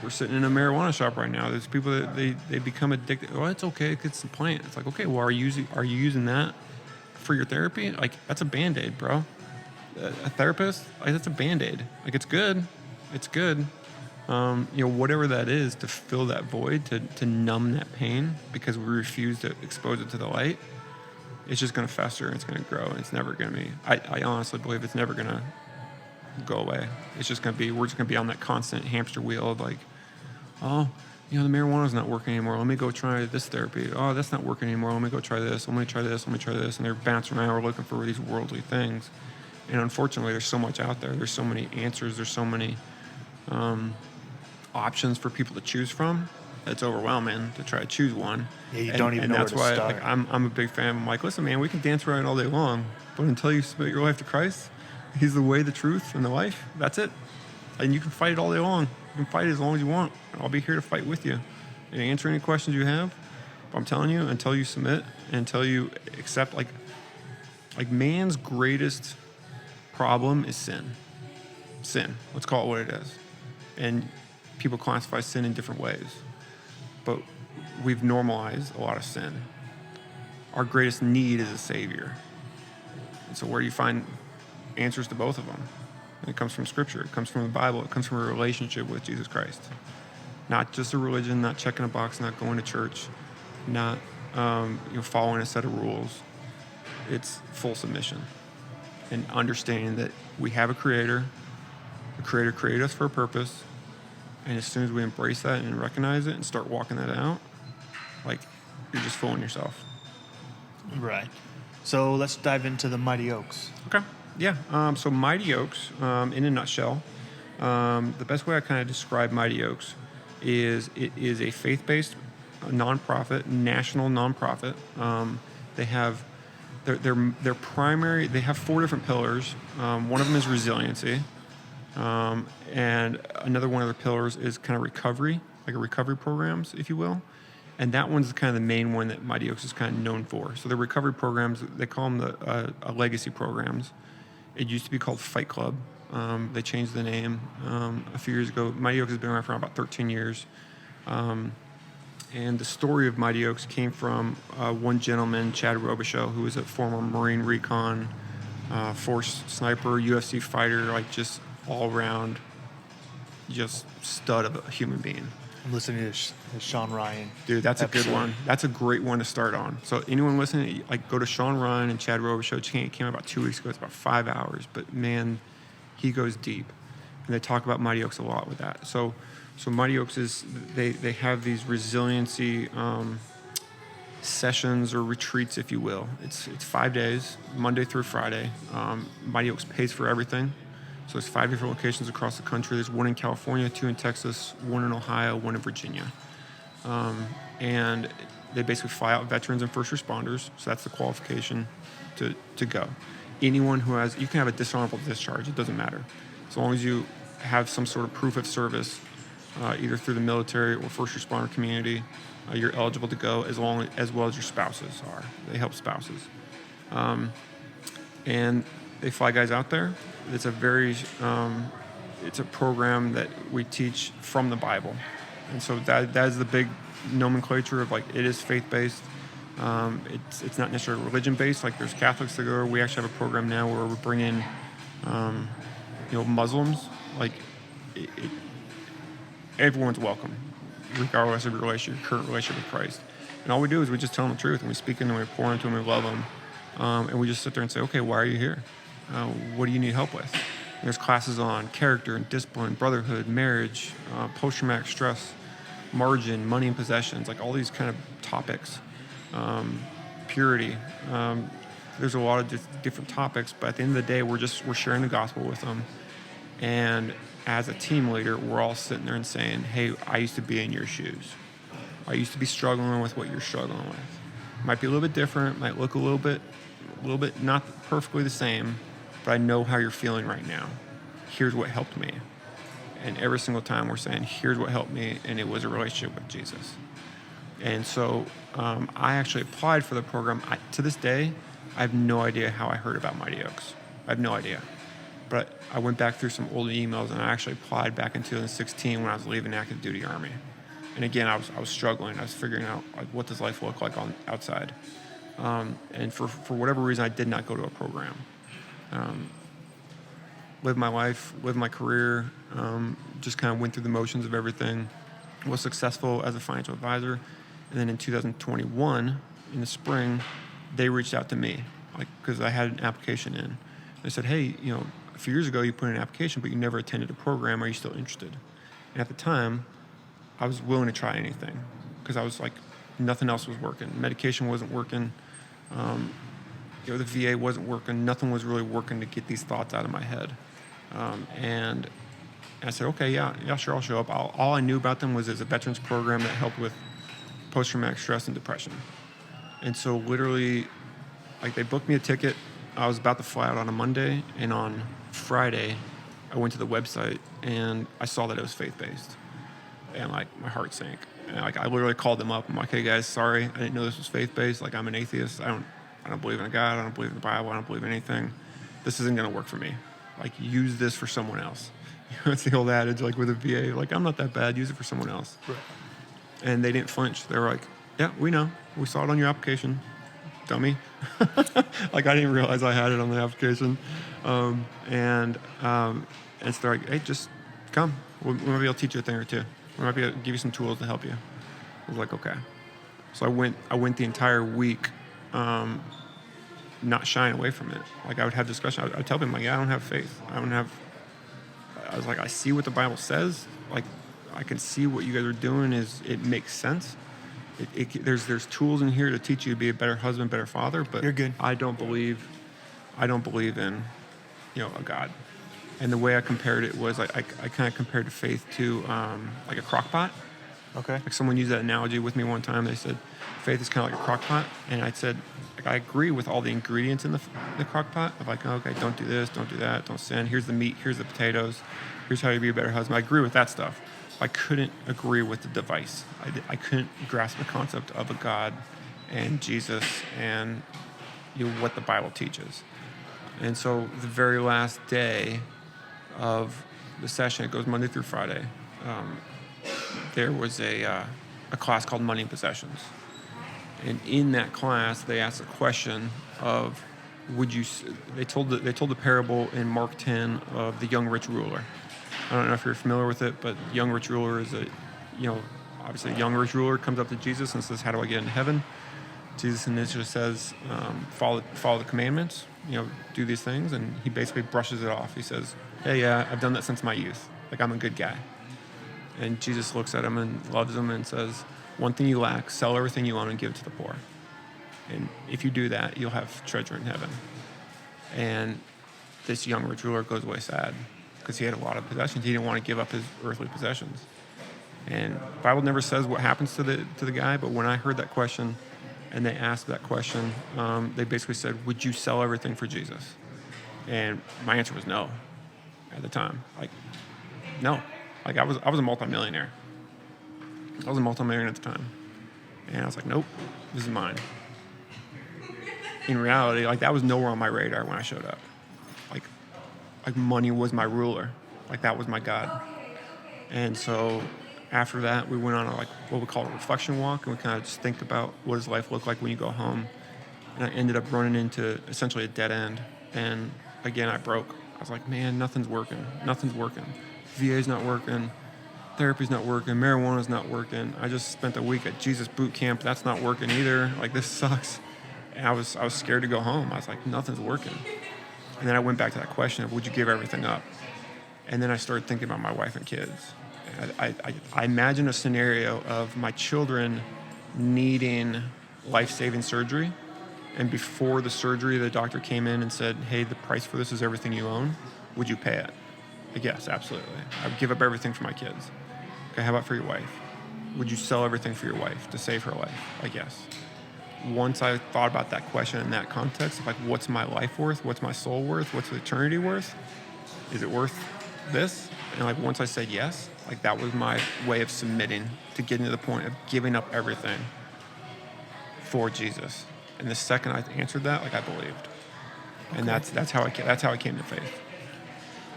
we're sitting in a marijuana shop right now. There's people that they become addicted. Oh, it's okay. It's the plant. It's like, okay, well, are you using that for your therapy? Like, that's a Band-Aid, bro. A therapist, like, that's a Band-Aid. Like, it's good. It's good. Whatever that is, to fill that void, to numb that pain, because we refuse to expose it to the light, it's just going to fester, and it's going to grow, and it's never going to be, I honestly believe it's never going to go away. It's just going to be, we're just going to be on that constant hamster wheel of like, oh, the marijuana's not working anymore. Let me go try this therapy. Oh, that's not working anymore. Let me go try this. Let me try this. Let me try this. And they're bouncing around. We're looking for these worldly things. And unfortunately, there's so much out there. There's so many answers. There's so many options for people to choose from. It's overwhelming to try to choose one. Yeah, you don't even know where to start. And that's why I'm a big fan. I'm like, listen, man, we can dance around all day long, but until you submit your life to Christ, He's the way, the truth, and the life. That's it. And you can fight it all day long. You can fight it as long as you want. I'll be here to fight with you and answer any questions you have. But I'm telling you, until you submit and until you accept, like man's greatest problem is sin. Sin. Let's call it what it is. And people classify sin in different ways. But we've normalized a lot of sin. Our greatest need is a Savior. And so where do you find answers to both of them? And it comes from Scripture. It comes from the Bible. It comes from a relationship with Jesus Christ. Not just a religion, not checking a box, not going to church, not following a set of rules. It's full submission and understanding that we have a Creator. The Creator created us for a purpose. And as soon as we embrace that and recognize it and start walking that out, like, you're just fooling yourself. Right. So let's dive into the Mighty Oaks. Okay. Yeah. So Mighty Oaks, in a nutshell, the best way I kind of describe Mighty Oaks is it is a faith-based nonprofit, national nonprofit. They have their primary. They have 4 different pillars. One of them is resiliency, and another one of their pillars is kind of recovery, like a recovery programs, if you will. And that one's kind of the main one that Mighty Oaks is kind of known for. So the recovery programs, they call them the legacy programs. It used to be called Fight Club. They changed the name a few years ago. Mighty Oaks has been around for about 13 years. And the story of Mighty Oaks came from one gentleman, Chad Robichaux, who was a former Marine Recon Force sniper, UFC fighter, like just all-around, just stud of a human being. I'm listening to Sean Ryan. Dude, that's episode. a good one. That's a great one to start on. So anyone listening, like, go to Sean Ryan and Chad Robichaux. It came out about 2 weeks ago. It's about 5 hours. But, man, he goes deep. And they talk about Mighty Oaks a lot with that. So Mighty Oaks is, they have these resiliency sessions or retreats, if you will. It's 5 days, Monday through Friday. Mighty Oaks pays for everything. So there's 5 different locations across the country. There's 1 in California, 2 in Texas, 1 in Ohio, 1 in Virginia. And they basically fly out veterans and first responders. So that's the qualification to go. anyone who has, you can have a dishonorable discharge, it doesn't matter. As long as you have some sort of proof of service, either through the military or first responder community, you're eligible to go as well as your spouses are. They help spouses. And they fly guys out there. It's it's a program that we teach from the Bible. And so that is the big nomenclature of like, it is faith-based. It's not necessarily religion-based. Like there's Catholics that go. We actually have a program now where we bring in, Muslims. Like everyone's welcome, regardless of your current relationship with Christ. And all we do is we just tell them the truth, and we speak into them, we pour into them, we love them, and we just sit there and say, okay, why are you here? What do you need help with? And there's classes on character and discipline, brotherhood, marriage, post-traumatic stress, margin, money and possessions, like all these kind of topics, purity. There's a lot of different topics, but at the end of the day, we're sharing the gospel with them. And as a team leader, we're all sitting there and saying, hey, I used to be in your shoes. I used to be struggling with what you're struggling with. Might be a little bit different, might look a little bit not perfectly the same, but I know how you're feeling right now. Here's what helped me. And every single time we're saying, here's what helped me, and it was a relationship with Jesus. And so I actually applied for the program. To this day, I have no idea how I heard about Mighty Oaks. I have no idea. But I went back through some old emails, and I actually applied back in 2016 when I was leaving active duty Army. And again, I was struggling. I was figuring out like, what does life look like outside. And for whatever reason, I did not go to a program. Lived my life, lived my career, just kind of went through the motions of everything. Was successful as a financial advisor. And then in 2021, in the spring, they reached out to me, like because I had an application in. They said, hey, a few years ago you put in an application, but you never attended a program. Are you still interested? And at the time, I was willing to try anything because I was like, nothing else was working. Medication wasn't working. The VA wasn't working. Nothing was really working to get these thoughts out of my head. And I said, okay, yeah, sure, I'll show up. All I knew about them was it's a veterans program that helped with post-traumatic stress and depression. And so literally, like they booked me a ticket. I was about to fly out on a Monday, and on Friday, I went to the website and I saw that it was faith-based. And like my heart sank. And like I literally called them up. I'm like, hey guys, sorry, I didn't know this was faith-based. Like I'm an atheist. I don't believe in a God. I don't believe in the Bible. I don't believe in anything. This isn't going to work for me. Like use this for someone else. It's the old adage, like with a VA, like I'm not that bad. Use it for someone else. Right. And they didn't flinch. They were like, yeah, we know. We saw it on your application, dummy. Like I didn't realize I had it on the application. And so they're like, hey, just come. We might be able to teach you a thing or two. We might be able to give you some tools to help you. I was like, okay. So I went the entire week not shying away from it. Like I would have discussion. I would tell them like, yeah, I don't have faith. I was like, I see what the Bible says. Like I can see what you guys are doing it makes sense. There's tools in here to teach you to be a better husband, better father, but you're good. I don't believe in, a God. And the way I compared it was I kind of compared faith to like a crock pot. Okay. Like someone used that analogy with me one time. They said faith is kind of like a crock pot, and I said like I agree with all the ingredients in the crock pot of like, okay, don't do this, don't do that, don't sin. Here's the meat, here's the potatoes, here's how you be a better husband. I agree with that stuff. I couldn't agree with the device. I couldn't grasp the concept of a God and Jesus and what the Bible teaches. And so the very last day of the session, it goes Monday through Friday, there was a class called Money and Possessions. And in that class, they asked a question of, they told the parable in Mark 10 of the young rich ruler. I don't know if you're familiar with it, but young rich ruler is obviously a young rich ruler comes up to Jesus and says, how do I get into heaven? Jesus initially says, follow the commandments, do these things. And he basically brushes it off. He says, hey, yeah, I've done that since my youth. Like I'm a good guy. And Jesus looks at him and loves him and says, one thing you lack, sell everything you own and give it to the poor. And if you do that, you'll have treasure in heaven. And this young rich ruler goes away sad because he had a lot of possessions. He didn't want to give up his earthly possessions. And the Bible never says what happens to the guy, but when I heard that question and they asked that question, they basically said, would you sell everything for Jesus? And my answer was no at the time. Like, no. Like, I was a multimillionaire. I was a multimillionaire at the time. And I was like, nope, this is mine. In reality, like, that was nowhere on my radar when I showed up. Like money was my ruler. Like, that was my God. And so after that, we went on a, like, what we call a reflection walk, and we kind of just think about what does life look like when you go home. And I ended up running into essentially a dead end. And again, I broke. I was like, man, nothing's working. Nothing's working. VA's not working. Therapy's not working. Marijuana's not working. I just spent a week at Jesus boot camp. That's not working either. Like, this sucks. And I was scared to go home. I was like, nothing's working. And then I went back to that question of, would you give everything up? And then I started thinking about my wife and kids. I imagine a scenario of my children needing life-saving surgery. And before the surgery, the doctor came in and said, hey, the price for this is everything you own. Would you pay it? Like, yes, absolutely. I would give up everything for my kids. Okay, how about for your wife? Would you sell everything for your wife to save her life? Like, yes. Once I thought about that question in that context of, like, what's my life worth? What's my soul worth? What's eternity worth? Is it worth this? And, like, once I said yes, like, that was my way of submitting to getting to the point of giving up everything for Jesus. And the second I answered that, like, I believed. And that's how I came to faith.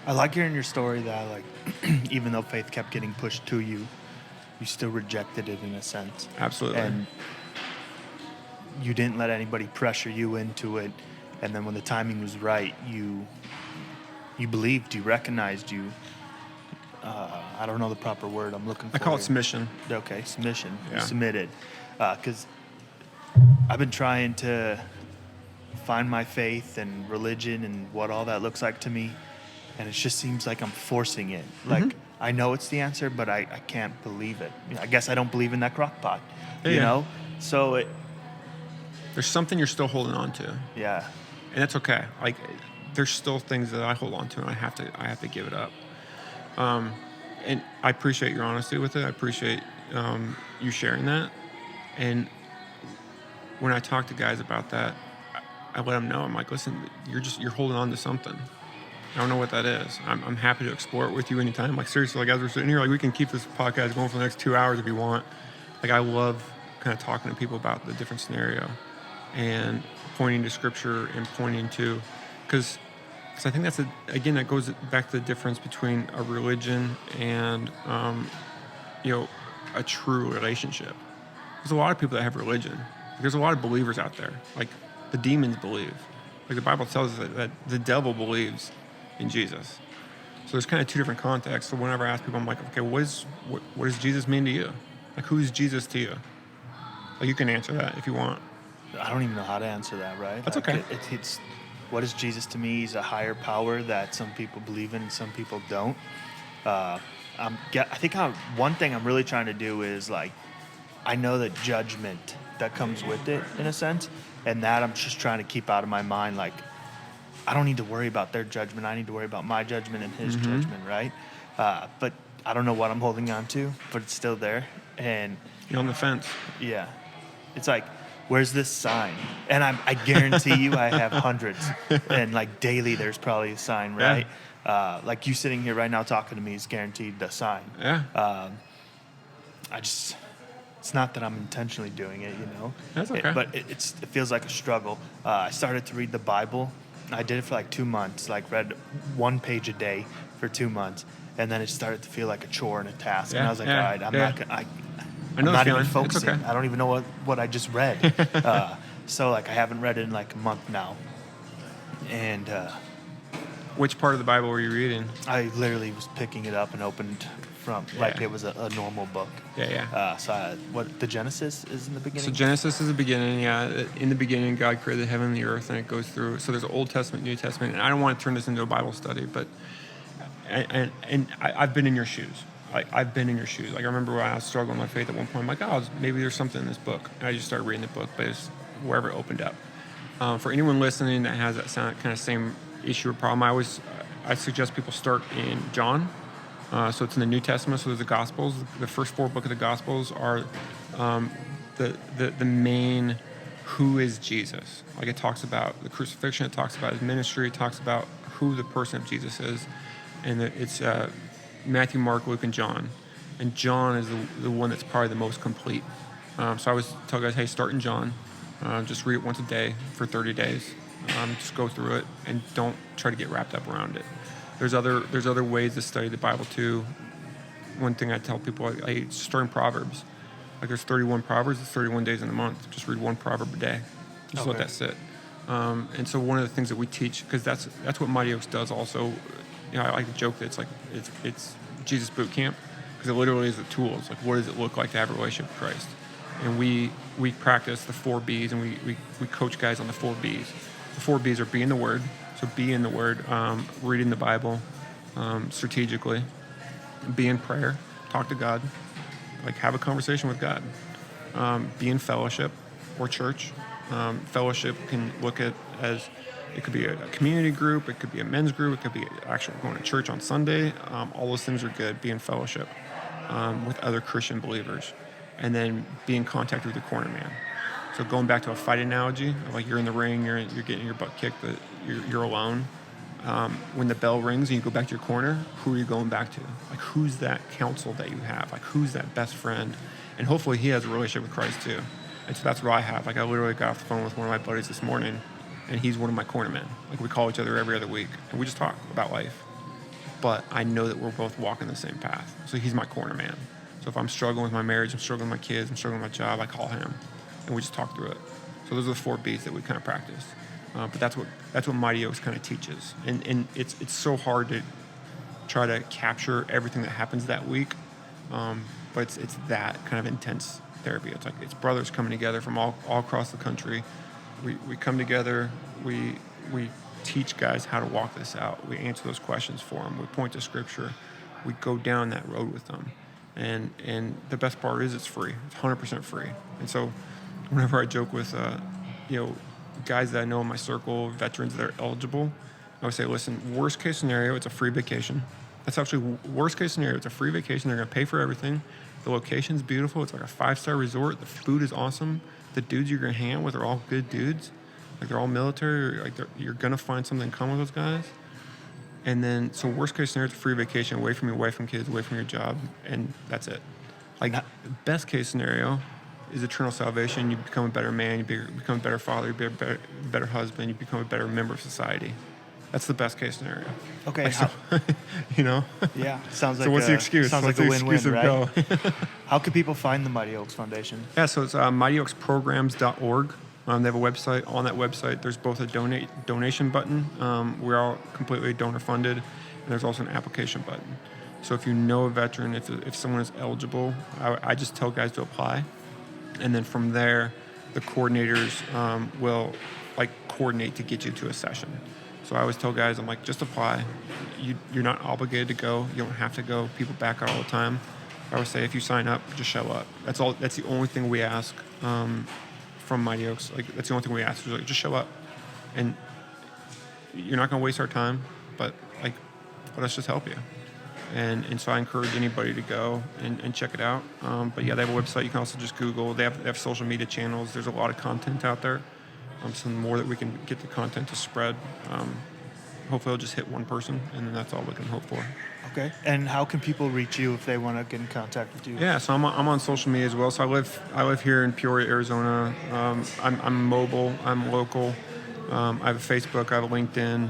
I like hearing your story that, like, even though faith kept getting pushed to you, you still rejected it in a sense. Absolutely. And you didn't let anybody pressure you into it. And then when the timing was right, you believed, you recognized, I don't know the proper word I'm looking for. I call it submission. Okay, submission. Yeah. You submitted. Because I've been trying to find my faith and religion and what all that looks like to me. And it just seems like I'm forcing it. Like, I know it's the answer, but I can't believe it. I guess I don't believe in that crock pot, you know? So there's something you're still holding on to. Yeah. And that's okay. Like, there's still things that I hold on to, and I have to give it up. And I appreciate your honesty with it. I appreciate you sharing that. And when I talk to guys about that, I let them know. I'm like, listen, you're holding on to something. I don't know what that is. I'm happy to explore it with you anytime. Like, seriously, like, as we're sitting here, like, we can keep this podcast going for the next 2 hours if you want. Like, I love kind of talking to people about the different scenario and pointing to scripture and pointing to, because I think that's again, that goes back to the difference between a religion and, a true relationship. There's a lot of people that have religion. There's a lot of believers out there. Like, the demons believe. Like, the Bible tells us that the devil believes in Jesus. So there's kind of two different contexts. So whenever I ask people, I'm like, okay, what does Jesus mean to you? Like, who is Jesus to you? Like, you can answer that if you want. I don't even know how to answer that, right? That's like, okay. It's what is Jesus to me? He's a higher power that some people believe in and some people don't. One thing I'm really trying to do is, like, I know the judgment that comes with it, in a sense, and that I'm just trying to keep out of my mind. Like, I don't need to worry about their judgment. I need to worry about my judgment and his judgment, right? But I don't know what I'm holding on to, but it's still there. And You're on the fence. yeah, it's like, where's this sign? And I guarantee you I have hundreds. And, like, daily there's probably a sign, right? Yeah. Like, you sitting here right now talking to me is guaranteed the sign. Yeah. It's not that I'm intentionally doing it, you know? That's okay. But it feels like a struggle. I started to read the Bible. I did it for like 2 months, like read 1 page a day for 2 months. And then it started to feel like a chore and a task. Yeah, And I was like, yeah, all right, I'm I not feeling. even focusing. It's okay. I don't even know what I just read. So, like, I haven't read it in like a month now. And Which part of the Bible were you reading? I literally was picking it up and opened from, like, it was a normal book. Yeah. The Genesis is in the beginning? So Genesis is the beginning, yeah. In the begining, God created the heaven and the earth, and it goes through. So there's Old Testament, New Testament, and I don't want to turn this into a Bible study, but I've been in your shoes. I've been in your shoes. Like, I remember when I was struggling with my faith at one point. I'm like, maybe there's something in this book. And I just started reading the book, but it's wherever it opened up. For anyone listening that has that kind of same issue or problem, I suggest people start in John. So it's in the New Testament. So there's the Gospels. The first 4 books of the Gospels are the main who is Jesus. Like, it talks about the crucifixion, it talks about his ministry, it talks about who the person of Jesus is. And it's Matthew, Mark, Luke, and John. And John is the one that's probably the most complete. So I always tell guys, hey, start in John. Just read it once a day for 30 days. Just go through it and don't try to get wrapped up around it. There's other ways to study the Bible too. One thing I tell people, I start in Proverbs. Like, there's 31 Proverbs, it's 31 days in a month. Just read one proverb a day. Just let that sit. And so one of the things that we teach, because that's what Mighty Oaks does also. You know, I like to joke that it's Jesus boot camp, because it literally is the tools. Like, what does it look like to have a relationship with Christ? And we practice the 4 B's, and we coach guys on the 4 B's. The 4 B's are be in the Word. So be in the Word, reading the Bible strategically, be in prayer, talk to God, like, have a conversation with God, be in fellowship or church. Fellowship can look at as, it could be a community group, it could be a men's group, it could be actually going to church on Sunday. All those things are good. Be in fellowship with other Christian believers, and then be in contact with the corner man. So going back to a fight analogy, like, you're in the ring, you're getting your butt kicked, but you're alone. When the bell rings and you go back to your corner, who are you going back to? Like, who's that counsel that you have? Like, who's that best friend? And hopefully he has a relationship with Christ too. And so that's what I have. Like, I literally got off the phone with one of my buddies this morning, and he's one of my cornermen. Like, we call each other every other week, and we just talk about life. But I know that we're both walking the same path. So he's my cornerman. So if I'm struggling with my marriage, I'm struggling with my kids, I'm struggling with my job, I call him, and we just talk through it. So those are the 4 B's that we kind of practice. But that's what Mighty Oaks kind of teaches. And it's so hard to try to capture everything that happens that week. But it's that kind of intense therapy. It's like, it's brothers coming together from all across the country. We come together, we teach guys how to walk this out. We answer those questions for them. We point to scripture. We go down that road with them. And the best part is it's free. It's 100% free. And so whenever I joke with, guys that I know in my circle, veterans that are eligible, I would say, listen, worst case scenario, it's a free vacation. That's actually worst case scenario. It's a free vacation. They're going to pay for everything. The location's beautiful. It's like a 5-star resort. The food is awesome. The dudes you're going to hang out with are all good dudes. Like, they're all military. Like, you're going to find something in common with those guys. And then, so worst case scenario, it's a free vacation, away from your wife and kids, away from your job, and that's it. Like, best case scenario is eternal salvation. You become a better man, you become a better father, you become a better husband, you become a better member of society. That's the best case scenario. Okay. Yeah. Sounds like so what's the excuse? Sounds what's like the a win-win, right? Go? How can people find the Mighty Oaks Foundation? Yeah, so it's mightyoaksprograms.org. They have a website. On that website, there's both a donation button. We're all completely donor funded, and there's also an application button. So if you know a veteran, if someone is eligible, I just tell guys to apply, and then from there, the coordinators will coordinate to get you to a session. So I always tell guys, I'm like, just apply. You're not obligated to go. You don't have to go. People back out all the time. I would say, if you sign up, just show up. That's all. That's the only thing we ask from Mighty Oaks. That's the only thing we ask. Just show up, and you're not going to waste our time. But let us just help you. And so I encourage anybody to go and check it out. But yeah, they have a website. You can also just Google. They have social media channels. There's a lot of content out there. Some more that we can get the content to spread. Hopefully it'll just hit one person, and then that's all we can hope for. Okay. And how can people reach you if they want to get in contact with you? Yeah, so I'm on social media as well. So I live here in Peoria, Arizona. I'm mobile. I'm local. I have a Facebook. I have a LinkedIn.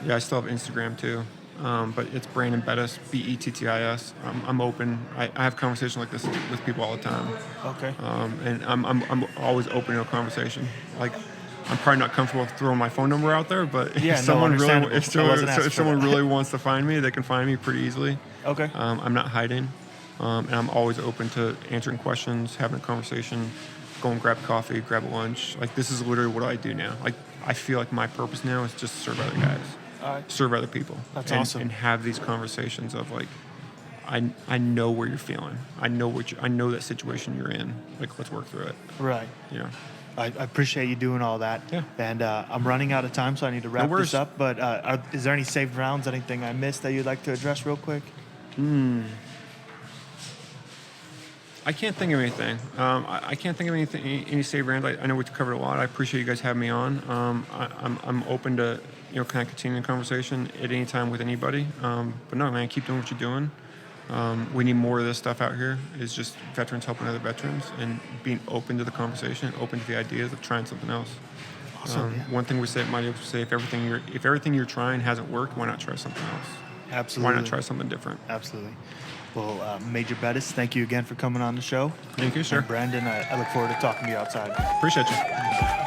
Yeah, I still have Instagram too. But it's Brandon Bettis, Bettis. I'm open. I have conversations like this with people all the time. Okay. And I'm always open to a conversation. I'm probably not comfortable throwing my phone number out there, but if someone really wants to find me, they can find me pretty easily. Okay. I'm not hiding, and I'm always open to answering questions, having a conversation, go and grab coffee, grab a lunch. This is literally what I do now. I feel like my purpose now is just to serve other guys, serve other people. That's awesome. And have these conversations of I know where you're feeling. I know that situation you're in. Let's work through it. Right. Yeah. I appreciate you doing all that. Yeah. And I'm running out of time, so I need to wrap this up. But is there any saved rounds, anything I missed that you'd like to address real quick? I can't think of anything. I can't think of anything, any save brands. I know we've covered a lot. I appreciate you guys having me on. I'm open to, kind of continue the conversation at any time with anybody. But no, man, keep doing what you're doing. We need more of this stuff out here. It's just veterans helping other veterans and being open to the conversation, open to the ideas of trying something else. Awesome. One thing we say at Mighty Oaks, we say if everything you're trying hasn't worked, why not try something else? Absolutely. Why not try something different? Absolutely. Well, Major Bettis, thank you again for coming on the show. Thank you, sir. And Brandon, I look forward to talking to you outside. Appreciate you.